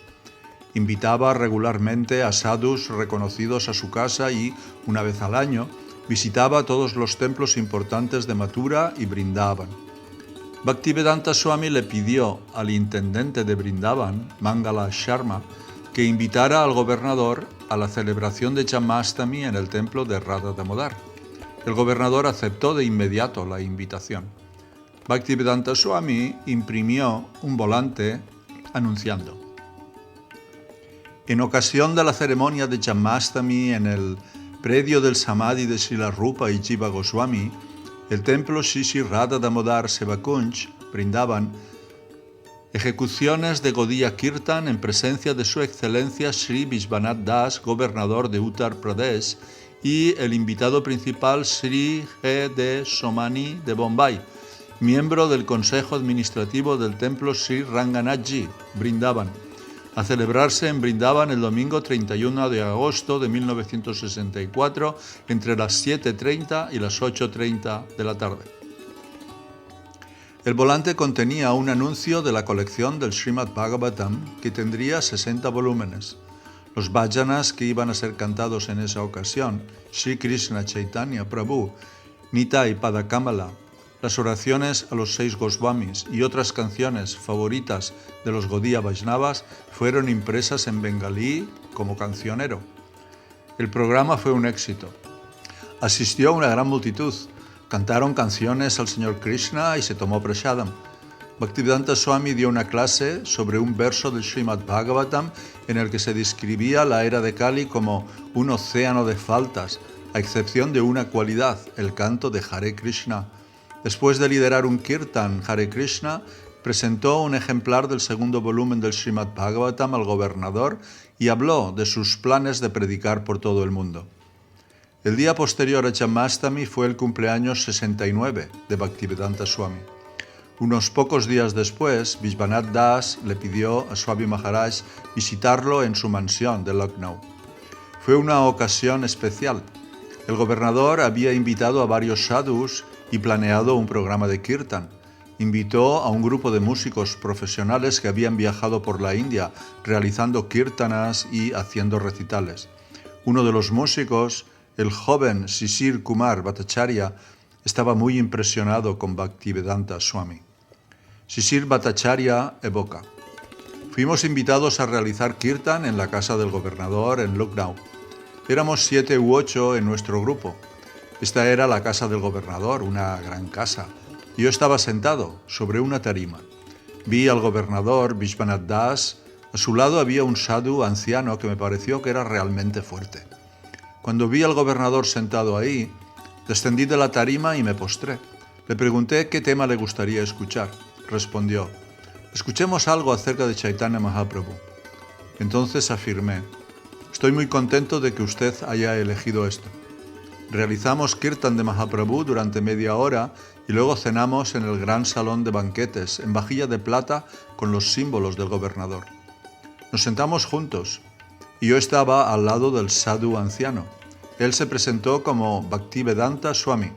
Invitaba regularmente a sadhus reconocidos a su casa y, una vez al año, visitaba todos los templos importantes de Mathura y Vrindavan. Bhaktivedanta Swami le pidió al intendente de Vrindavan, Mangala Sharma, que invitara al gobernador a la celebración de Janmashtami en el templo de Radha Damodar. El gobernador aceptó de inmediato la invitación. Bhaktivedanta Swami imprimió un volante anunciando: en ocasión de la ceremonia de Janmashtami en el predio del Samadhi de Srila Rupa y Jiva Goswami, el templo Sri Sri Radha Damodar Sevakunj, Vrindavan, ejecuciones de Gaudiya Kirtan en presencia de su excelencia Sri Vishwanath Das, gobernador de Uttar Pradesh, y el invitado principal Sri G. D. Somani de Bombay, miembro del Consejo Administrativo del Templo Sri Ranganathji, Vrindavan, a celebrarse en Vrindavan el domingo 31 de agosto de 1964 entre las 7:30 y las 8:30 de la tarde. El volante contenía un anuncio de la colección del Srimad Bhagavatam, que tendría 60 volúmenes. Los bhajanas que iban a ser cantados en esa ocasión, Sri Krishna Chaitanya Prabhu, Nitai Padakamala, las oraciones a los 6 Goswamis y otras canciones favoritas de los Gaudiya Vaishnavas fueron impresas en bengalí como cancionero. El programa fue un éxito. Asistió una gran multitud. Cantaron canciones al Señor Krishna y se tomó prasadam. Bhaktivedanta Swami dio una clase sobre un verso del Srimad Bhagavatam en el que se describía la era de Kali como un océano de faltas, a excepción de una cualidad, el canto de Hare Krishna. Después de liderar un kirtan Hare Krishna, presentó un ejemplar del segundo volumen del Srimad Bhagavatam al gobernador y habló de sus planes de predicar por todo el mundo. El día posterior a Janmashtami fue el cumpleaños 69 de Bhaktivedanta Swami. Unos pocos días después, Vishwanath Das le pidió a Swami Maharaj visitarlo en su mansión de Lucknow. Fue una ocasión especial. El gobernador había invitado a varios sadhus y planeado un programa de kirtan. Invitó a un grupo de músicos profesionales que habían viajado por la India realizando kirtanas y haciendo recitales. Uno de los músicos, el joven Shishir Kumar Bhattacharya, estaba muy impresionado con Bhaktivedanta Swami. Shishir Bhattacharya evoca: fuimos invitados a realizar kirtan en la casa del gobernador en Lucknow. Éramos 7 u 8 en nuestro grupo. Esta era la casa del gobernador, una gran casa. Yo estaba sentado sobre una tarima. Vi al gobernador Vishwanath Das. A su lado había un sadhu anciano que me pareció que era realmente fuerte. Cuando vi al gobernador sentado ahí, descendí de la tarima y me postré. Le pregunté qué tema le gustaría escuchar. Respondió: escuchemos algo acerca de Chaitanya Mahaprabhu. Entonces afirmé: estoy muy contento de que usted haya elegido esto. Realizamos kirtan de Mahaprabhu durante media hora y luego cenamos en el gran salón de banquetes, en vajilla de plata con los símbolos del gobernador. Nos sentamos juntos y yo estaba al lado del sadhu anciano. Él se presentó como Bhaktivedanta Swami.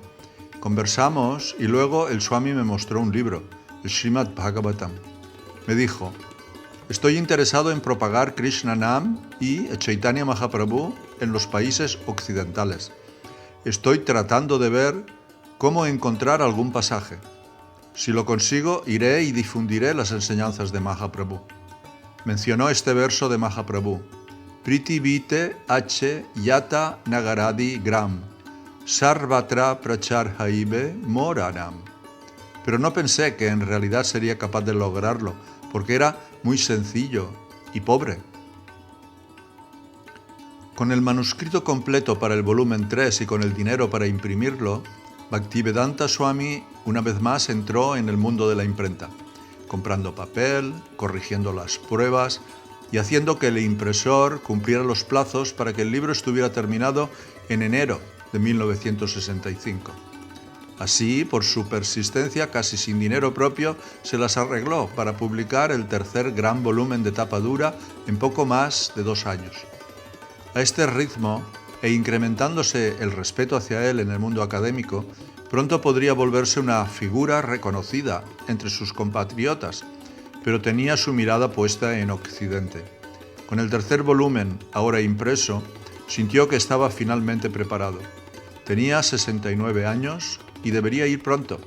Conversamos y luego el Swami me mostró un libro, el Srimad Bhagavatam. Me dijo: estoy interesado en propagar Krishna Nam y Chaitanya Mahaprabhu en los países occidentales. Estoy tratando de ver cómo encontrar algún pasaje. Si lo consigo, iré y difundiré las enseñanzas de Mahaprabhu. Mencionó este verso de Mahaprabhu: Pritibite H. Yata Nagaradi Gram, Sarvatra Pracharhaibe Moranam. Pero no pensé que en realidad sería capaz de lograrlo, porque era muy sencillo y pobre. Con el manuscrito completo para el volumen 3 y con el dinero para imprimirlo, Bhaktivedanta Swami una vez más entró en el mundo de la imprenta, comprando papel, corrigiendo las pruebas y haciendo que el impresor cumpliera los plazos para que el libro estuviera terminado en enero de 1965. Así, por su persistencia, casi sin dinero propio, se las arregló para publicar el tercer gran volumen de tapa dura en poco más de 2 años. A este ritmo, e incrementándose el respeto hacia él en el mundo académico, pronto podría volverse una figura reconocida entre sus compatriotas, pero tenía su mirada puesta en Occidente. Con el tercer volumen, ahora impreso, sintió que estaba finalmente preparado. Tenía 69 años y debería ir pronto.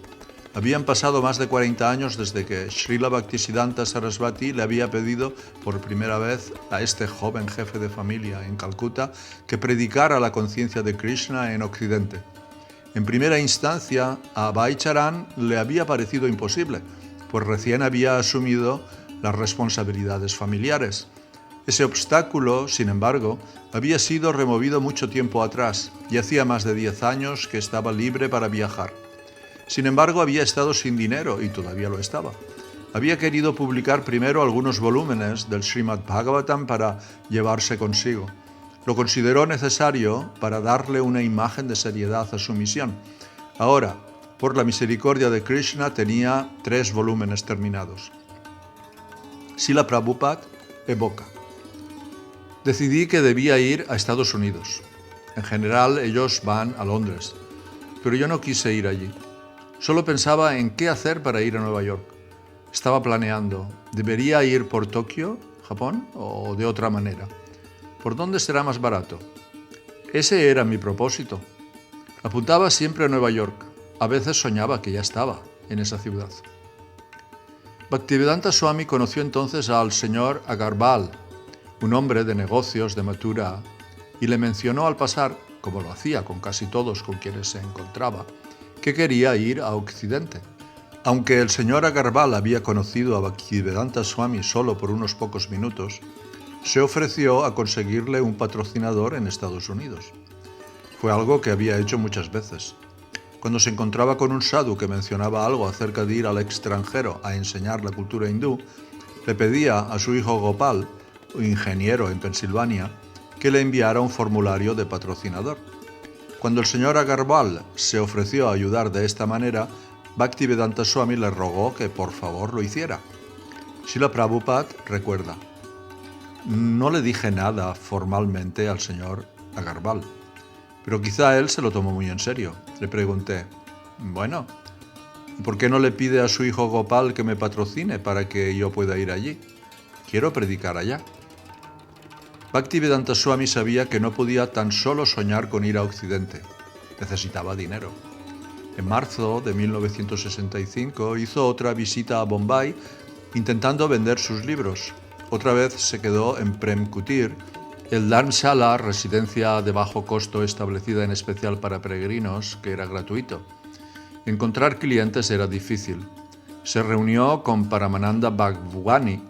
Habían pasado más de 40 años desde que Srila Bhaktisiddhanta Sarasvati le había pedido por primera vez a este joven jefe de familia en Calcuta que predicara la conciencia de Krishna en Occidente. En primera instancia, a Baicharan le había parecido imposible, pues recién había asumido las responsabilidades familiares. Ese obstáculo, sin embargo, había sido removido mucho tiempo atrás y hacía más de 10 años que estaba libre para viajar. Sin embargo, había estado sin dinero y todavía lo estaba. Había querido publicar primero algunos volúmenes del Srimad Bhagavatam para llevarse consigo. Lo consideró necesario para darle una imagen de seriedad a su misión. Ahora, por la misericordia de Krishna, tenía 3 volúmenes terminados. Srila Prabhupada evoca: decidí que debía ir a Estados Unidos. En general, ellos van a Londres, pero yo no quise ir allí. Solo pensaba en qué hacer para ir a Nueva York. Estaba planeando, ¿debería ir por Tokio, Japón, o de otra manera? ¿Por dónde será más barato? Ese era mi propósito. Apuntaba siempre a Nueva York. A veces soñaba que ya estaba en esa ciudad. Bhaktivedanta Swami conoció entonces al señor Agarwal, un hombre de negocios de Mathura, y le mencionó al pasar, como lo hacía con casi todos con quienes se encontraba, que quería ir a Occidente. Aunque el señor Agarwal había conocido a Bhaktivedanta Swami solo por unos pocos minutos, se ofreció a conseguirle un patrocinador en Estados Unidos. Fue algo que había hecho muchas veces. Cuando se encontraba con un sadhu que mencionaba algo acerca de ir al extranjero a enseñar la cultura hindú, le pedía a su hijo Gopal, un ingeniero en Pensilvania, que le enviara un formulario de patrocinador. Cuando el señor Agarwal se ofreció a ayudar de esta manera, Bhaktivedanta Swami le rogó que por favor lo hiciera. Srila Prabhupada recuerda: no le dije nada formalmente al señor Agarwal, pero quizá él se lo tomó muy en serio. Le pregunté: bueno, ¿por qué no le pide a su hijo Gopal que me patrocine para que yo pueda ir allí? Quiero predicar allá. Bhaktivedanta Swami sabía que no podía tan solo soñar con ir a Occidente. Necesitaba dinero. En marzo de 1965 hizo otra visita a Bombay intentando vender sus libros. Otra vez se quedó en Prem Kutir, el Dharamshala, residencia de bajo costo establecida en especial para peregrinos, que era gratuito. Encontrar clientes era difícil. Se reunió con Paramananda Bhagwani,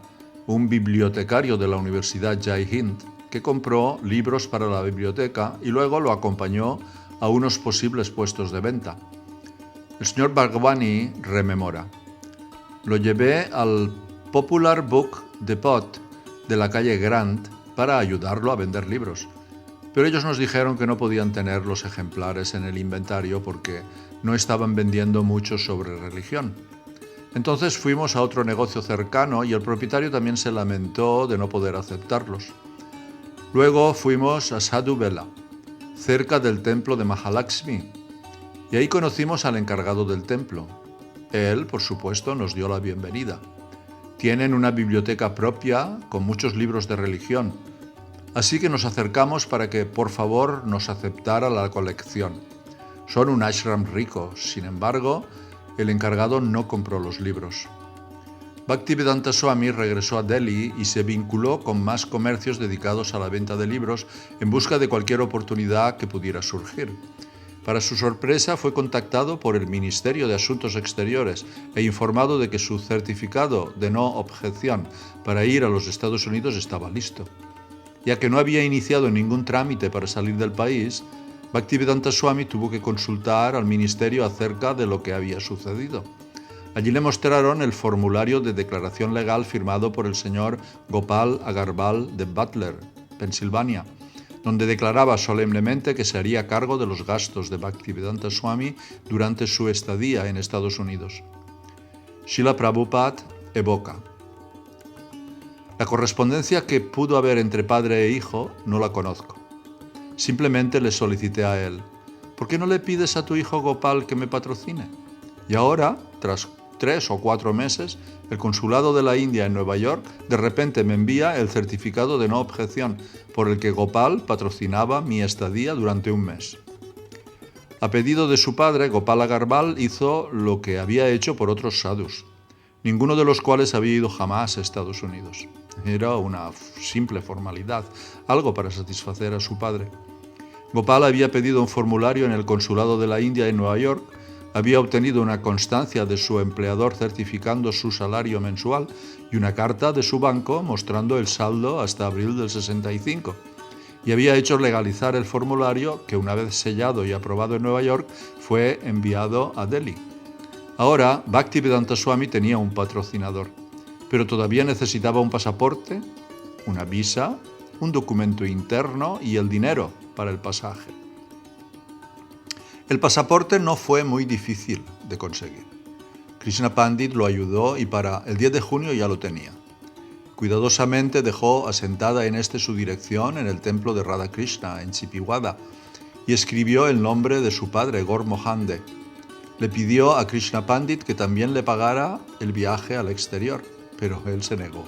un bibliotecario de la Universidad Jai Hind, que compró libros para la biblioteca y luego lo acompañó a unos posibles puestos de venta. El señor Bhagwani rememora: lo llevé al Popular Book Depot de la calle Grant para ayudarlo a vender libros, pero ellos nos dijeron que no podían tener los ejemplares en el inventario porque no estaban vendiendo mucho sobre religión. Entonces fuimos a otro negocio cercano y el propietario también se lamentó de no poder aceptarlos. Luego fuimos a Sadhu Bela, cerca del templo de Mahalakshmi, y ahí conocimos al encargado del templo. Él, por supuesto, nos dio la bienvenida. Tienen una biblioteca propia con muchos libros de religión, así que nos acercamos para que, por favor, nos aceptara la colección. Son un ashram rico, sin embargo, el encargado no compró los libros. Bhaktivedanta Swami regresó a Delhi y se vinculó con más comercios dedicados a la venta de libros en busca de cualquier oportunidad que pudiera surgir. Para su sorpresa, fue contactado por el Ministerio de Asuntos Exteriores e informado de que su certificado de no objeción para ir a los Estados Unidos estaba listo. Ya que no había iniciado ningún trámite para salir del país, Bhaktivedanta Swami tuvo que consultar al ministerio acerca de lo que había sucedido. Allí le mostraron el formulario de declaración legal firmado por el señor Gopal Agarwal de Butler, Pensilvania, donde declaraba solemnemente que se haría cargo de los gastos de Bhaktivedanta Swami durante su estadía en Estados Unidos. Srila Prabhupada evoca: la correspondencia que pudo haber entre padre e hijo no la conozco. Simplemente le solicité a él: ¿por qué no le pides a tu hijo Gopal que me patrocine? Y ahora, tras 3 o 4 meses, el consulado de la India en Nueva York de repente me envía el certificado de no objeción por el que Gopal patrocinaba mi estadía durante un mes. A pedido de su padre, Gopal Agarwal hizo lo que había hecho por otros sadhus, ninguno de los cuales había ido jamás a Estados Unidos. Era una simple formalidad, algo para satisfacer a su padre. Gopal había pedido un formulario en el consulado de la India en Nueva York, había obtenido una constancia de su empleador certificando su salario mensual y una carta de su banco mostrando el saldo hasta abril del 65. Y había hecho legalizar el formulario que, una vez sellado y aprobado en Nueva York, fue enviado a Delhi. Ahora, Bhaktivedanta Swami tenía un patrocinador, pero todavía necesitaba un pasaporte, una visa, un documento interno y el dinero para el pasaje. El pasaporte no fue muy difícil de conseguir. Krishna Pandit lo ayudó y para el 10 de junio ya lo tenía. Cuidadosamente dejó asentada en su dirección en el templo de Radha Krishna, en Chippiwada, y escribió el nombre de su padre, Gaur Mohande. Le pidió a Krishna Pandit que también le pagara el viaje al exterior, pero él se negó,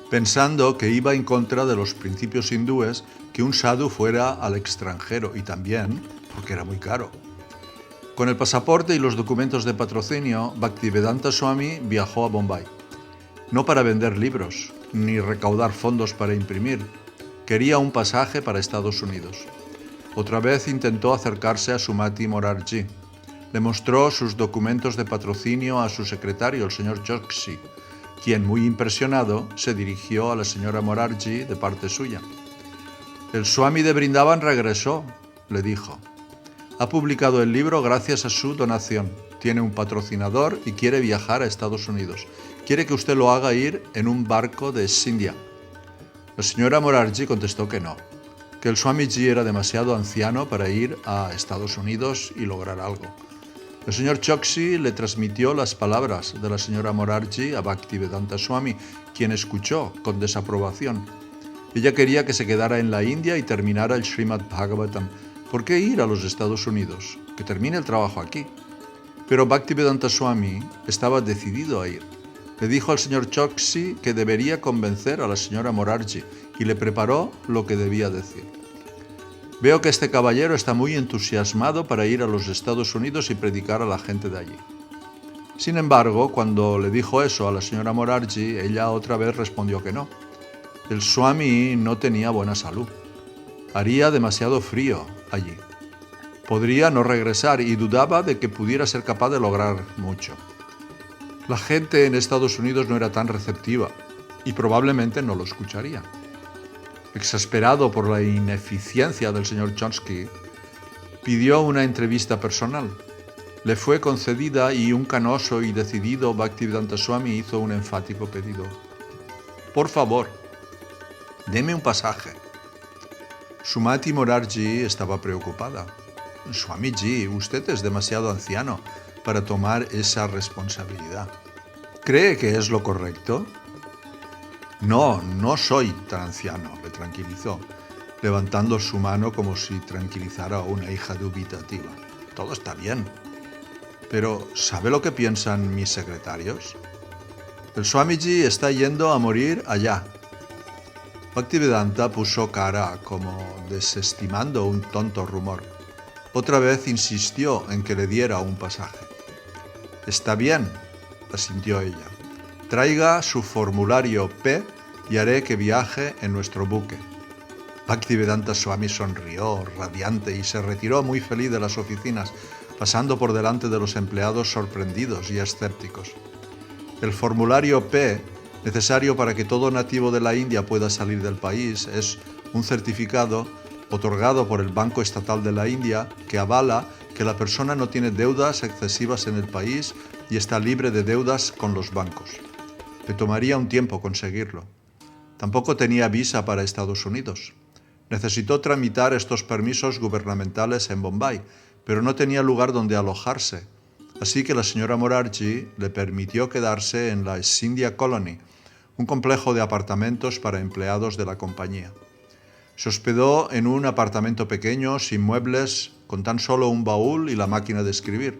pensando que iba en contra de los principios hindúes que un sadhu fuera al extranjero y también porque era muy caro. Con el pasaporte y los documentos de patrocinio, Bhaktivedanta Swami viajó a Bombay. No para vender libros, ni recaudar fondos para imprimir. Quería un pasaje para Estados Unidos. Otra vez intentó acercarse a Sumati Morarji. Le mostró sus documentos de patrocinio a su secretario, el señor Choksi, quien, muy impresionado, se dirigió a la señora Morarji de parte suya. El Swami de Brindavan regresó, le dijo. Ha publicado el libro gracias a su donación. Tiene un patrocinador y quiere viajar a Estados Unidos. Quiere que usted lo haga ir en un barco de Scindia. La señora Morarji contestó que no, que el Swamiji era demasiado anciano para ir a Estados Unidos y lograr algo. El señor Choksi le transmitió las palabras de la señora Morarji a Bhaktivedanta Swami, quien escuchó con desaprobación. Ella quería que se quedara en la India y terminara el Srimad Bhagavatam. ¿Por qué ir a los Estados Unidos? Que termine el trabajo aquí. Pero Bhaktivedanta Swami estaba decidido a ir. Le dijo al señor Choksi que debería convencer a la señora Morarji y le preparó lo que debía decir. Veo que este caballero está muy entusiasmado para ir a los Estados Unidos y predicar a la gente de allí. Sin embargo, cuando le dijo eso a la señora Morarji, ella otra vez respondió que no. El Swami no tenía buena salud. Haría demasiado frío allí. Podría no regresar y dudaba de que pudiera ser capaz de lograr mucho. La gente en Estados Unidos no era tan receptiva y probablemente no lo escucharía. Exasperado por la ineficiencia del señor Choksi, pidió una entrevista personal. Le fue concedida y un canoso y decidido Bhaktivedanta Swami hizo un enfático pedido. Por favor, deme un pasaje. Sumati Morarji estaba preocupada. Swamiji, usted es demasiado anciano para tomar esa responsabilidad. ¿Cree que es lo correcto? No, no soy tan anciano, le tranquilizó, levantando su mano como si tranquilizara a una hija dubitativa. Todo está bien. Pero, ¿sabe lo que piensan mis secretarios? El Swamiji está yendo a morir allá. Bhaktivedanta puso cara como desestimando un tonto rumor. Otra vez insistió en que le diera un pasaje. Está bien, asintió ella. Traiga su formulario P y haré que viaje en nuestro buque. Bhaktivedanta Swami sonrió, radiante, y se retiró muy feliz de las oficinas, pasando por delante de los empleados sorprendidos y escépticos. El formulario P, necesario para que todo nativo de la India pueda salir del país, es un certificado otorgado por el Banco Estatal de la India que avala que la persona no tiene deudas excesivas en el país y está libre de deudas con los bancos. Le tomaría un tiempo conseguirlo. Tampoco tenía visa para Estados Unidos. Necesitó tramitar estos permisos gubernamentales en Bombay, pero no tenía lugar donde alojarse. Así que la señora Morarji le permitió quedarse en la Scindia Colony, un complejo de apartamentos para empleados de la compañía. Se hospedó en un apartamento pequeño, sin muebles, con tan solo un baúl y la máquina de escribir.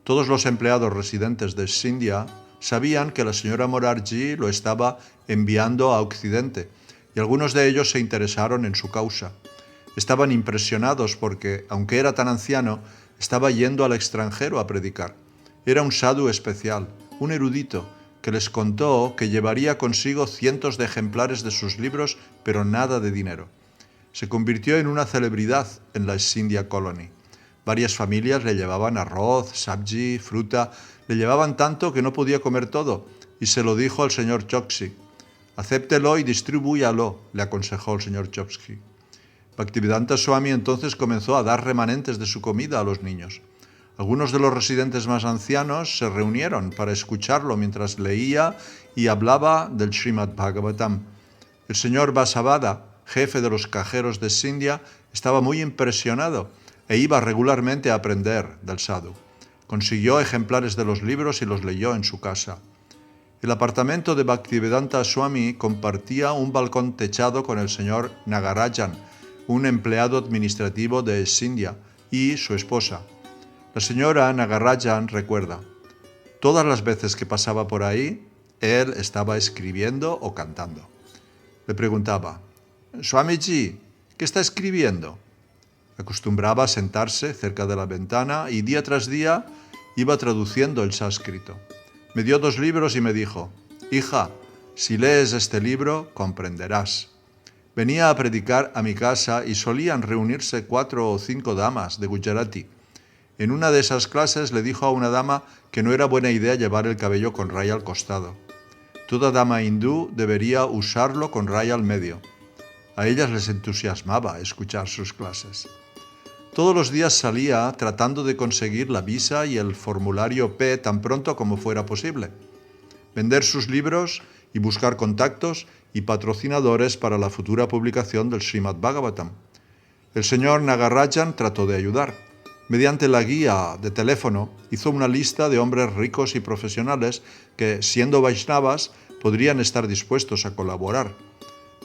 Todos los empleados residentes de Scindia sabían que la señora Morarji lo estaba enviando a Occidente, y algunos de ellos se interesaron en su causa. Estaban impresionados porque, aunque era tan anciano, estaba yendo al extranjero a predicar. Era un sadhu especial, un erudito, que les contó que llevaría consigo cientos de ejemplares de sus libros, pero nada de dinero. Se convirtió en una celebridad en la Scindia Colony. Varias familias le llevaban arroz, sabji, fruta, le llevaban tanto que no podía comer todo y se lo dijo al señor Choksi. Acéptelo y distribúyalo, le aconsejó el señor Choksi. Bhaktivedanta Swami entonces comenzó a dar remanentes de su comida a los niños. Algunos de los residentes más ancianos se reunieron para escucharlo mientras leía y hablaba del Srimad Bhagavatam. El señor Basavada, jefe de los cajeros de Scindia, estaba muy impresionado e iba regularmente a aprender del sadhu. Consiguió ejemplares de los libros y los leyó en su casa. El apartamento de Bhaktivedanta Swami compartía un balcón techado con el señor Nagarajan, un empleado administrativo de Scindia, y su esposa. La señora Nagarajan recuerda: todas las veces que pasaba por ahí, él estaba escribiendo o cantando. Le preguntaba: Swamiji, ¿qué está escribiendo? Acostumbraba a sentarse cerca de la ventana y día tras día iba traduciendo el sánscrito. Me dio 2 libros y me dijo: hija, si lees este libro, comprenderás. Venía a predicar a mi casa y solían reunirse 4 o 5 damas de Gujarati. En una de esas clases le dijo a una dama que no era buena idea llevar el cabello con raya al costado. Toda dama hindú debería usarlo con raya al medio. A ellas les entusiasmaba escuchar sus clases. Todos los días salía tratando de conseguir la visa y el formulario P tan pronto como fuera posible, vender sus libros y buscar contactos y patrocinadores para la futura publicación del Srimad Bhagavatam. El señor Nagarajan trató de ayudar. Mediante la guía de teléfono hizo una lista de hombres ricos y profesionales que, siendo Vaishnavas, podrían estar dispuestos a colaborar.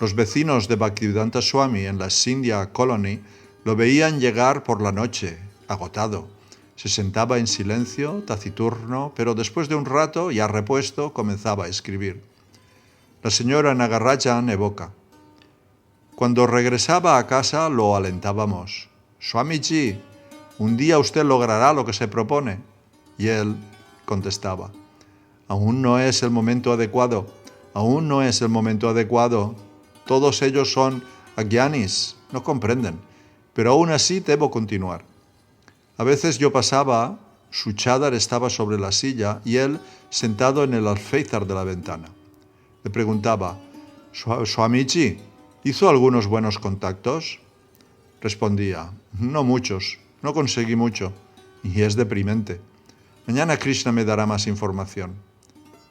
Los vecinos de Bhaktivedanta Swami en la Scindia Colony lo veían llegar por la noche, agotado. Se sentaba en silencio, taciturno, pero después de un rato, ya repuesto, comenzaba a escribir. La señora Nagarajan evoca: cuando regresaba a casa lo alentábamos. Swamiji, un día usted logrará lo que se propone. Y él contestaba: aún no es el momento adecuado, aún no es el momento adecuado. Todos ellos son agyanis, no comprenden, pero aún así debo continuar. A veces yo pasaba, su chadar estaba sobre la silla y él sentado en el alféizar de la ventana. Le preguntaba: Swamiji, ¿hizo algunos buenos contactos? Respondía: no muchos, no conseguí mucho, y es deprimente. Mañana Krishna me dará más información.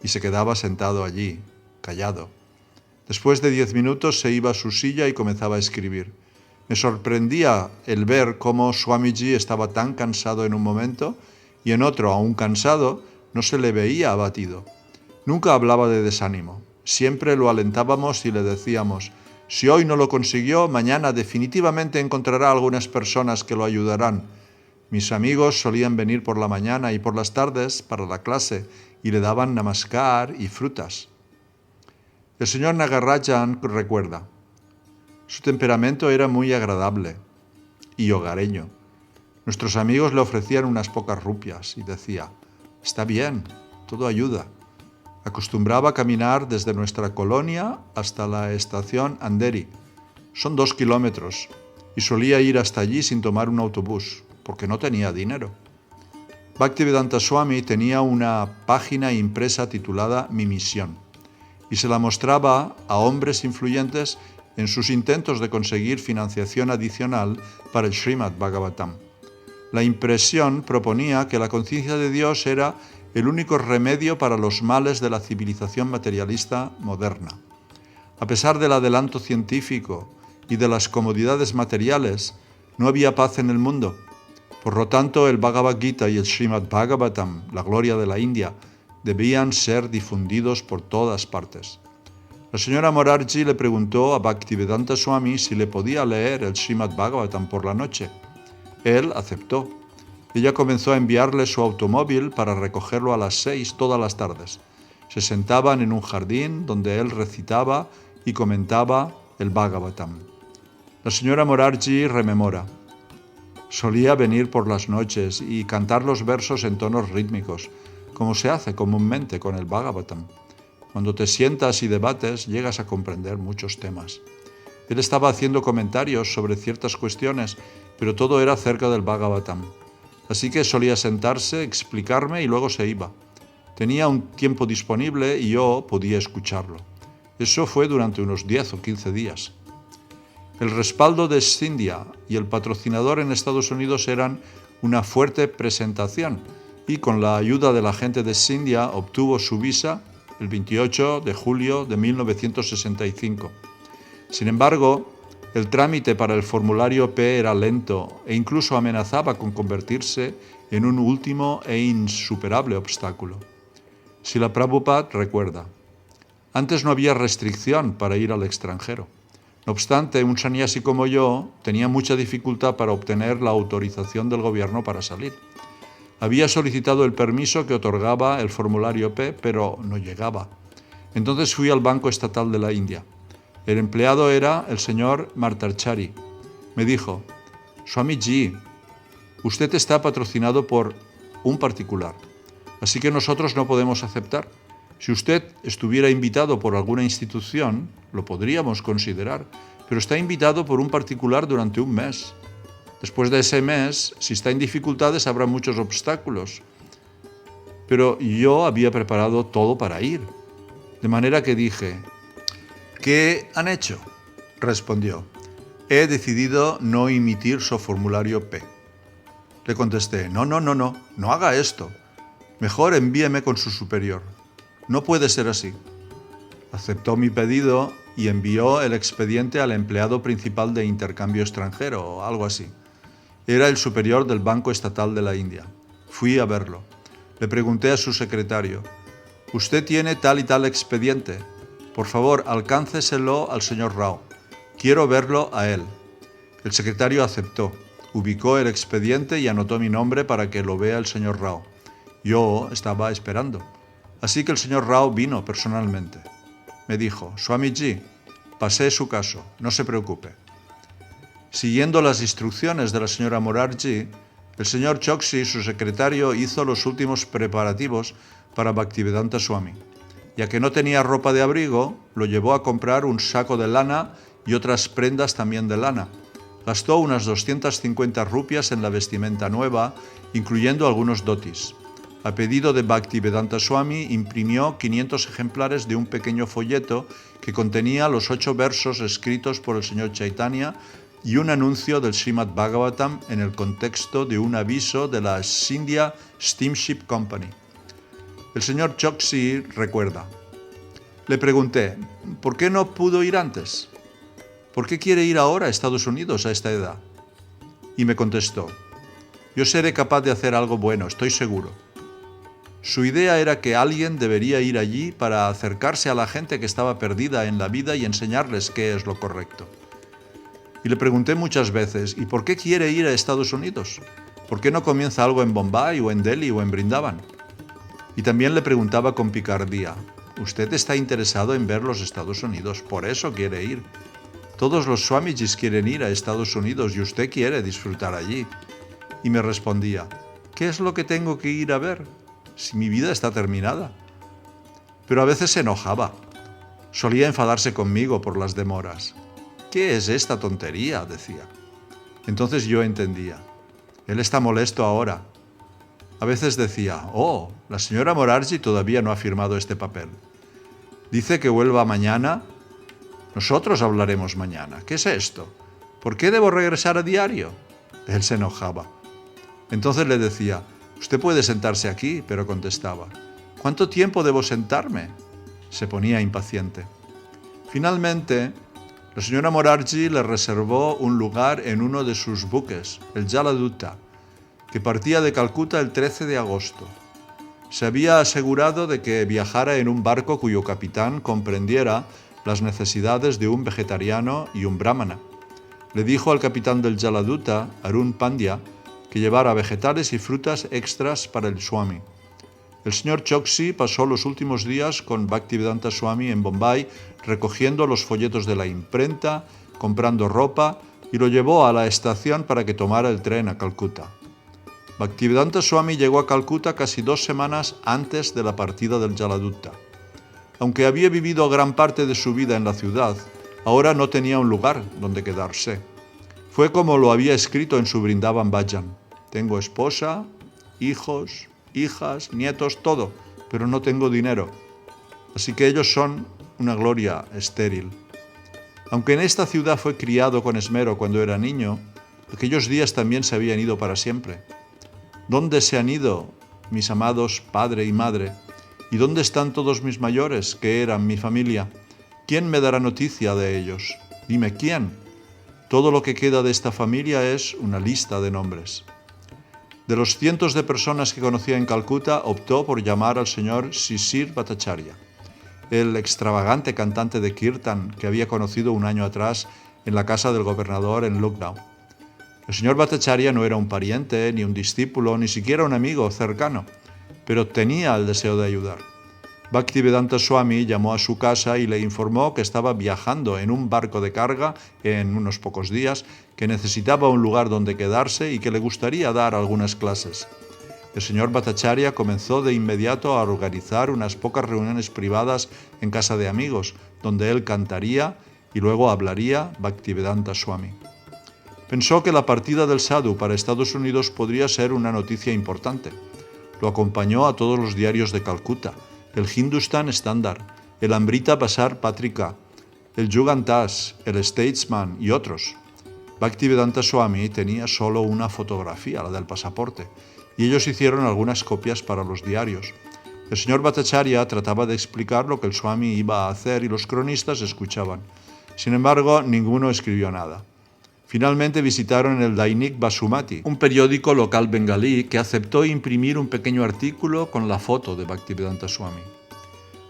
Y se quedaba sentado allí, callado. Después de 10 minutos se iba a su silla y comenzaba a escribir. Me sorprendía el ver cómo Swamiji estaba tan cansado en un momento y en otro, aún cansado, no se le veía abatido. Nunca hablaba de desánimo. Siempre lo alentábamos y le decíamos: si hoy no lo consiguió, mañana definitivamente encontrará algunas personas que lo ayudarán. Mis amigos solían venir por la mañana y por las tardes para la clase y le daban namaskar y frutas. El señor Nagarajan recuerda: su temperamento era muy agradable y hogareño. Nuestros amigos le ofrecían unas pocas rupias y decía: está bien, todo ayuda. Acostumbraba a caminar desde nuestra colonia hasta la estación Andheri. Son 2 kilómetros y solía ir hasta allí sin tomar un autobús, porque no tenía dinero. Bhaktivedanta Swami tenía una página impresa titulada Mi Misión y se la mostraba a hombres influyentes en sus intentos de conseguir financiación adicional para el Srimad Bhagavatam. La impresión proponía que la conciencia de Dios era el único remedio para los males de la civilización materialista moderna. A pesar del adelanto científico y de las comodidades materiales, no había paz en el mundo. Por lo tanto, el Bhagavad Gita y el Srimad Bhagavatam, la gloria de la India, debían ser difundidos por todas partes. La señora Morarji le preguntó a Bhaktivedanta Swami si le podía leer el Srimad Bhagavatam por la noche. Él aceptó. Ella comenzó a enviarle su automóvil para recogerlo a las 6 todas las tardes. Se sentaban en un jardín donde él recitaba y comentaba el Bhagavatam. La señora Morarji rememora: solía venir por las noches y cantar los versos en tonos rítmicos, como se hace comúnmente con el Bhagavatam. Cuando te sientas y debates, llegas a comprender muchos temas. Él estaba haciendo comentarios sobre ciertas cuestiones, pero todo era acerca del Bhagavatam. Así que solía sentarse, explicarme y luego se iba. Tenía un tiempo disponible y yo podía escucharlo. Eso fue durante unos 10 o 15 días. El respaldo de Scindia y el patrocinador en Estados Unidos eran una fuerte presentación y con la ayuda de la gente de Scindia obtuvo su visa el 28 de julio de 1965. Sin embargo, el trámite para el formulario P era lento e incluso amenazaba con convertirse en un último e insuperable obstáculo. Srila Prabhupada recuerda: antes no había restricción para ir al extranjero. No obstante, un sannyasi como yo tenía mucha dificultad para obtener la autorización del gobierno para salir. Había solicitado el permiso que otorgaba el formulario P, pero no llegaba. Entonces fui al Banco Estatal de la India. El empleado era el señor Martarchari. Me dijo: Swamiji, usted está patrocinado por un particular, así que nosotros no podemos aceptar. Si usted estuviera invitado por alguna institución, lo podríamos considerar, pero está invitado por un particular durante un mes. Después de ese mes, si está en dificultades, habrá muchos obstáculos. Pero yo había preparado todo para ir. De manera que dije: ¿qué han hecho? Respondió: he decidido no emitir su formulario P. Le contesté: no haga esto. Mejor envíeme con su superior. No puede ser así. Aceptó mi pedido y envió el expediente al empleado principal de intercambio extranjero o algo así. Era el superior del Banco Estatal de la India. Fui a verlo. Le pregunté a su secretario: ¿usted tiene tal y tal expediente? Por favor, alcánceselo al señor Rao. Quiero verlo a él. El secretario aceptó. Ubicó el expediente y anotó mi nombre para que lo vea el señor Rao. Yo estaba esperando. Así que el señor Rao vino personalmente. Me dijo: Swamiji, pasé su caso, no se preocupe. Siguiendo las instrucciones de la señora Morarji, el señor Choksi, su secretario, hizo los últimos preparativos para Bhaktivedanta Swami. Ya que no tenía ropa de abrigo, lo llevó a comprar un saco de lana y otras prendas también de lana. Gastó unas 250 rupias en la vestimenta nueva, incluyendo algunos dhotis. A pedido de Bhaktivedanta Swami, imprimió 500 ejemplares de un pequeño folleto que contenía los 8 versos escritos por el señor Chaitanya y un anuncio del Srimad Bhagavatam en el contexto de un aviso de la Scindia Steamship Company. El señor Choksi recuerda: le pregunté, ¿por qué no pudo ir antes? ¿Por qué quiere ir ahora a Estados Unidos a esta edad? Y me contestó: yo seré capaz de hacer algo bueno, estoy seguro. Su idea era que alguien debería ir allí para acercarse a la gente que estaba perdida en la vida y enseñarles qué es lo correcto. Y le pregunté muchas veces: ¿y por qué quiere ir a Estados Unidos? ¿Por qué no comienza algo en Bombay o en Delhi o en Brindavan? Y también le preguntaba con picardía: usted está interesado en ver los Estados Unidos, por eso quiere ir. Todos los Swamijis quieren ir a Estados Unidos y usted quiere disfrutar allí. Y me respondía: ¿qué es lo que tengo que ir a ver? Si mi vida está terminada. Pero a veces se enojaba. Solía enfadarse conmigo por las demoras. ¿Qué es esta tontería?, decía. Entonces yo entendía. Él está molesto ahora. A veces decía: oh, la señora Morarji todavía no ha firmado este papel. Dice que vuelva mañana. Nosotros hablaremos mañana. ¿Qué es esto? ¿Por qué debo regresar a diario? Él se enojaba. Entonces le decía: usted puede sentarse aquí, pero contestaba: ¿cuánto tiempo debo sentarme? Se ponía impaciente. Finalmente, la señora Morarji le reservó un lugar en uno de sus buques, el Jaladutta, que partía de Calcuta el 13 de agosto. Se había asegurado de que viajara en un barco cuyo capitán comprendiera las necesidades de un vegetariano y un brahmana. Le dijo al capitán del Jaladutta, Arun Pandya, que llevara vegetales y frutas extras para el Swami. El señor Choksi pasó los últimos días con Bhaktivedanta Swami en Bombay, recogiendo los folletos de la imprenta, comprando ropa, y lo llevó a la estación para que tomara el tren a Calcuta. Bhaktivedanta Swami llegó a Calcuta casi 2 semanas antes de la partida del Jaladutta. Aunque había vivido gran parte de su vida en la ciudad, Ahora no tenía un lugar donde quedarse. Fue como lo había escrito en su Vrindavan Bhajan: tengo esposa, hijos, hijas, nietos, todo, pero no tengo dinero. Así que ellos son una gloria estéril. Aunque en esta ciudad fue criado con esmero cuando era niño, aquellos días también se habían ido para siempre. ¿Dónde se han ido mis amados padre y madre? ¿Y dónde están todos mis mayores, que eran mi familia? ¿Quién me dará noticia de ellos? Dime, ¿quién? Todo lo que queda de esta familia es una lista de nombres. De los cientos de personas que conocía en Calcuta, optó por llamar al señor Sisir Bhattacharya, el extravagante cantante de Kirtan que había conocido un año atrás en la casa del gobernador en Lucknow. El señor Bhattacharya no era un pariente, ni un discípulo, ni siquiera un amigo cercano, pero tenía el deseo de ayudar. Bhaktivedanta Swami llamó a su casa y le informó que estaba viajando en un barco de carga en unos pocos días, que necesitaba un lugar donde quedarse y que le gustaría dar algunas clases. El señor Bhattacharya comenzó de inmediato a organizar unas pocas reuniones privadas en casa de amigos, donde él cantaría y luego hablaría Bhaktivedanta Swami. Pensó que la partida del sadhu para Estados Unidos podría ser una noticia importante. Lo acompañó a todos los diarios de Calcuta, el Hindustan Standard, el Amrita Basar Patrika, el Jugantas, el Statesman y otros. Bhaktivedanta Swami tenía solo una fotografía, la del pasaporte, y ellos hicieron algunas copias para los diarios. El señor Bhattacharya trataba de explicar lo que el Swami iba a hacer y los cronistas escuchaban. Sin embargo, ninguno escribió nada. Finalmente visitaron el Dainik Basumati, un periódico local bengalí que aceptó imprimir un pequeño artículo con la foto de Bhaktivedanta Swami.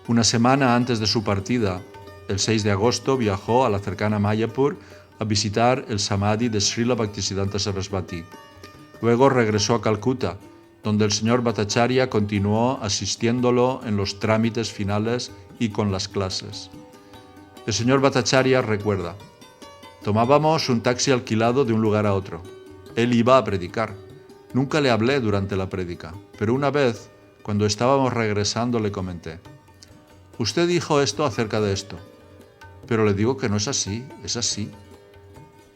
Una semana antes de su partida, el 6 de agosto, viajó a la cercana Mayapur a visitar el Samadhi de Srila Bhaktisiddhanta Sarasvati. Luego regresó a Calcuta, donde el señor Bhattacharya continuó asistiéndolo en los trámites finales y con las clases. El señor Bhattacharya recuerda: tomábamos un taxi alquilado de un lugar a otro. Él iba a predicar. Nunca le hablé durante la prédica, pero una vez, cuando estábamos regresando, le comenté: usted dijo esto acerca de esto, pero le digo que no es así, es así.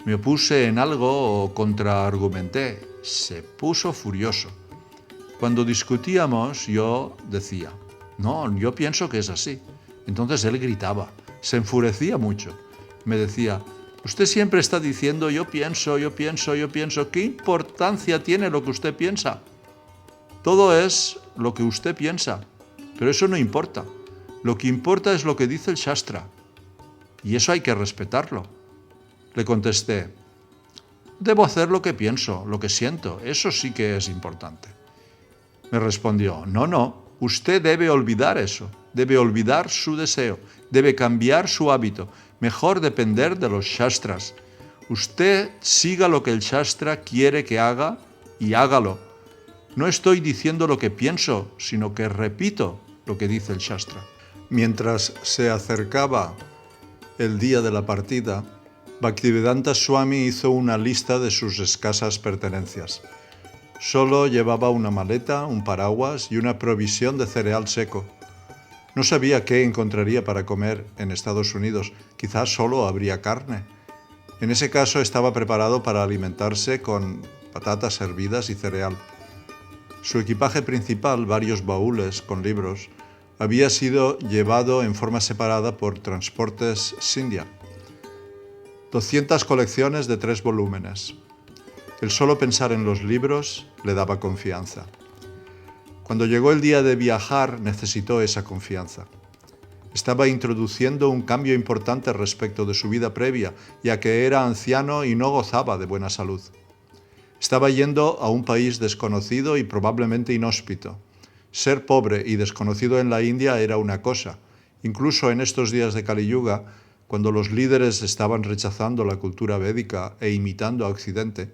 Me opuse en algo o contraargumenté. Se puso furioso. Cuando discutíamos, yo decía: no, yo pienso que es así. Entonces él gritaba, se enfurecía mucho. Me decía: usted siempre está diciendo yo pienso, yo pienso, yo pienso. ¿Qué importancia tiene lo que usted piensa? Todo es lo que usted piensa, pero eso no importa. Lo que importa es lo que dice el Shastra, y eso hay que respetarlo. Le contesté: debo hacer lo que pienso, lo que siento, eso sí que es importante. Me respondió: no, usted debe olvidar eso, debe olvidar su deseo, debe cambiar su hábito, mejor depender de los Shastras. Usted siga lo que el Shastra quiere que haga y hágalo. No estoy diciendo lo que pienso, sino que repito lo que dice el Shastra. Mientras se acercaba el día de la partida, Bhaktivedanta Swami hizo una lista de sus escasas pertenencias. Solo llevaba una maleta, un paraguas y una provisión de cereal seco. No sabía qué encontraría para comer en Estados Unidos, quizás solo habría carne. En ese caso estaba preparado para alimentarse con patatas hervidas y cereal. Su equipaje principal, varios baúles con libros, había sido llevado en forma separada por Transportes Scindia. 200 colecciones de 3 volúmenes. El solo pensar en los libros le daba confianza. Cuando llegó el día de viajar, necesitó esa confianza. Estaba introduciendo un cambio importante respecto de su vida previa, ya que era anciano y no gozaba de buena salud. Estaba yendo a un país desconocido y probablemente inhóspito. Ser pobre y desconocido en la India era una cosa. Incluso en estos días de Kali Yuga, cuando los líderes estaban rechazando la cultura védica e imitando a Occidente,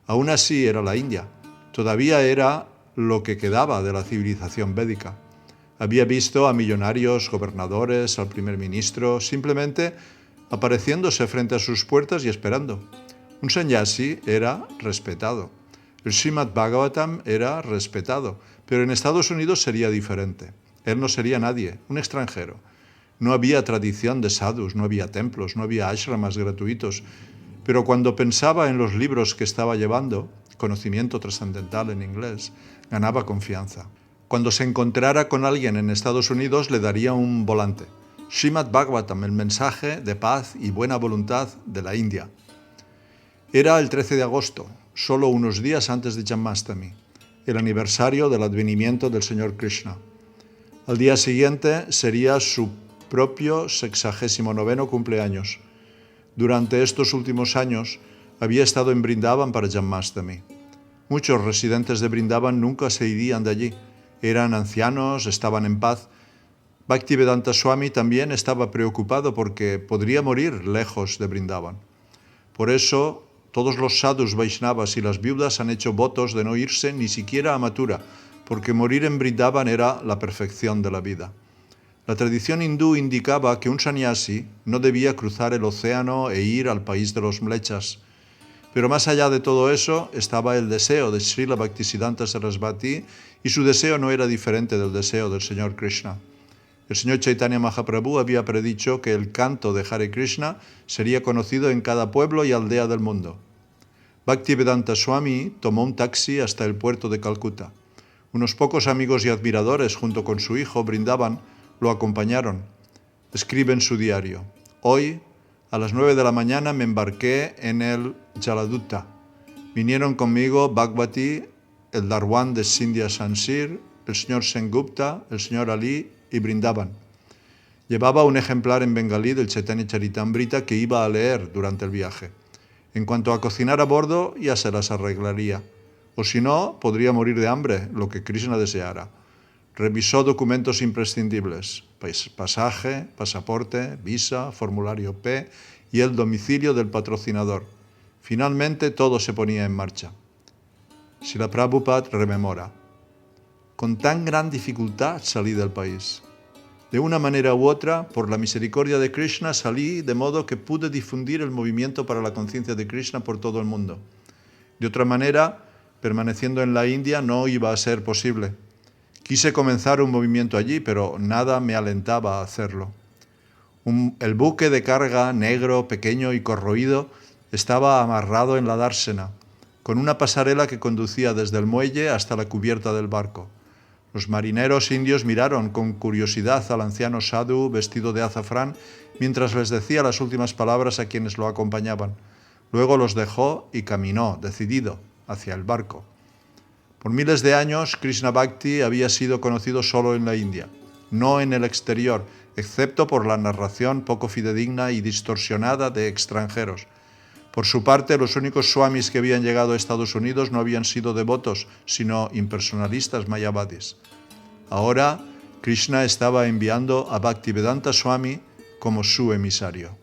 aún así era la India. Todavía era lo que quedaba de la civilización védica. Había visto a millonarios, gobernadores, al primer ministro, simplemente apareciéndose frente a sus puertas y esperando. Un sannyasi era respetado. El Srimad Bhagavatam era respetado, pero en Estados Unidos sería diferente. Él no sería nadie, un extranjero. No había tradición de sadhus, no había templos, no había ashramas gratuitos. Pero cuando pensaba en los libros que estaba llevando, conocimiento trascendental en inglés, ganaba confianza. Cuando se encontrara con alguien en Estados Unidos, le daría un volante. Srimad Bhagavatam, el mensaje de paz y buena voluntad de la India. Era el 13 de agosto, solo unos días antes de Janmashtami, el aniversario del advenimiento del Señor Krishna. Al día siguiente sería su propio 69º cumpleaños. Durante estos últimos años había estado en Brindavan para Janmashtami. Muchos residentes de Brindavan nunca se irían de allí. Eran ancianos, estaban en paz. Bhaktivedanta Swami también estaba preocupado porque podría morir lejos de Brindavan. Por eso, todos los sadhus, vaishnavas y las viudas han hecho votos de no irse ni siquiera a Mathura, porque morir en Brindavan era la perfección de la vida. La tradición hindú indicaba que un sannyasi no debía cruzar el océano e ir al país de los mlechas. Pero más allá de todo eso estaba el deseo de Srila Bhaktisiddhanta Sarasvati, y su deseo no era diferente del deseo del Señor Krishna. El Señor Chaitanya Mahaprabhu había predicho que el canto de Hare Krishna sería conocido en cada pueblo y aldea del mundo. Bhaktivedanta Swami tomó un taxi hasta el puerto de Calcuta. Unos pocos amigos y admiradores, junto con su hijo, Brindavan, lo acompañaron. Escribe en su diario: hoy, a las 9 de la mañana, me embarqué en el Jaladutta. Vinieron conmigo Bhagwati, el Darwan de Sindhya Sansir, el señor Sengupta, el señor Ali y Brindavan. Llevaba un ejemplar en bengalí del Chaitanya Charitamrita que iba a leer durante el viaje. En cuanto a cocinar a bordo, ya se las arreglaría. O si no, podría morir de hambre, lo que Krishna deseara. Revisó documentos imprescindibles: pasaje, pasaporte, visa, formulario P y el domicilio del patrocinador. Finalmente todo se ponía en marcha. Srila Prabhupada rememora: con tan gran dificultad salí del país. De una manera u otra, por la misericordia de Krishna, salí de modo que pude difundir el movimiento para la conciencia de Krishna por todo el mundo. De otra manera, permaneciendo en la India no iba a ser posible. Quise comenzar un movimiento allí, pero nada me alentaba a hacerlo. El buque de carga, negro, pequeño y corroído, estaba amarrado en la dársena, con una pasarela que conducía desde el muelle hasta la cubierta del barco. Los marineros indios miraron con curiosidad al anciano sadhu vestido de azafrán mientras les decía las últimas palabras a quienes lo acompañaban. Luego los dejó y caminó, decidido, hacia el barco. Por miles de años, Krishna Bhakti había sido conocido solo en la India, no en el exterior, excepto por la narración poco fidedigna y distorsionada de extranjeros. Por su parte, los únicos swamis que habían llegado a Estados Unidos no habían sido devotos, sino impersonalistas mayavadis. Ahora, Krishna estaba enviando a Bhaktivedanta Swami como su emisario.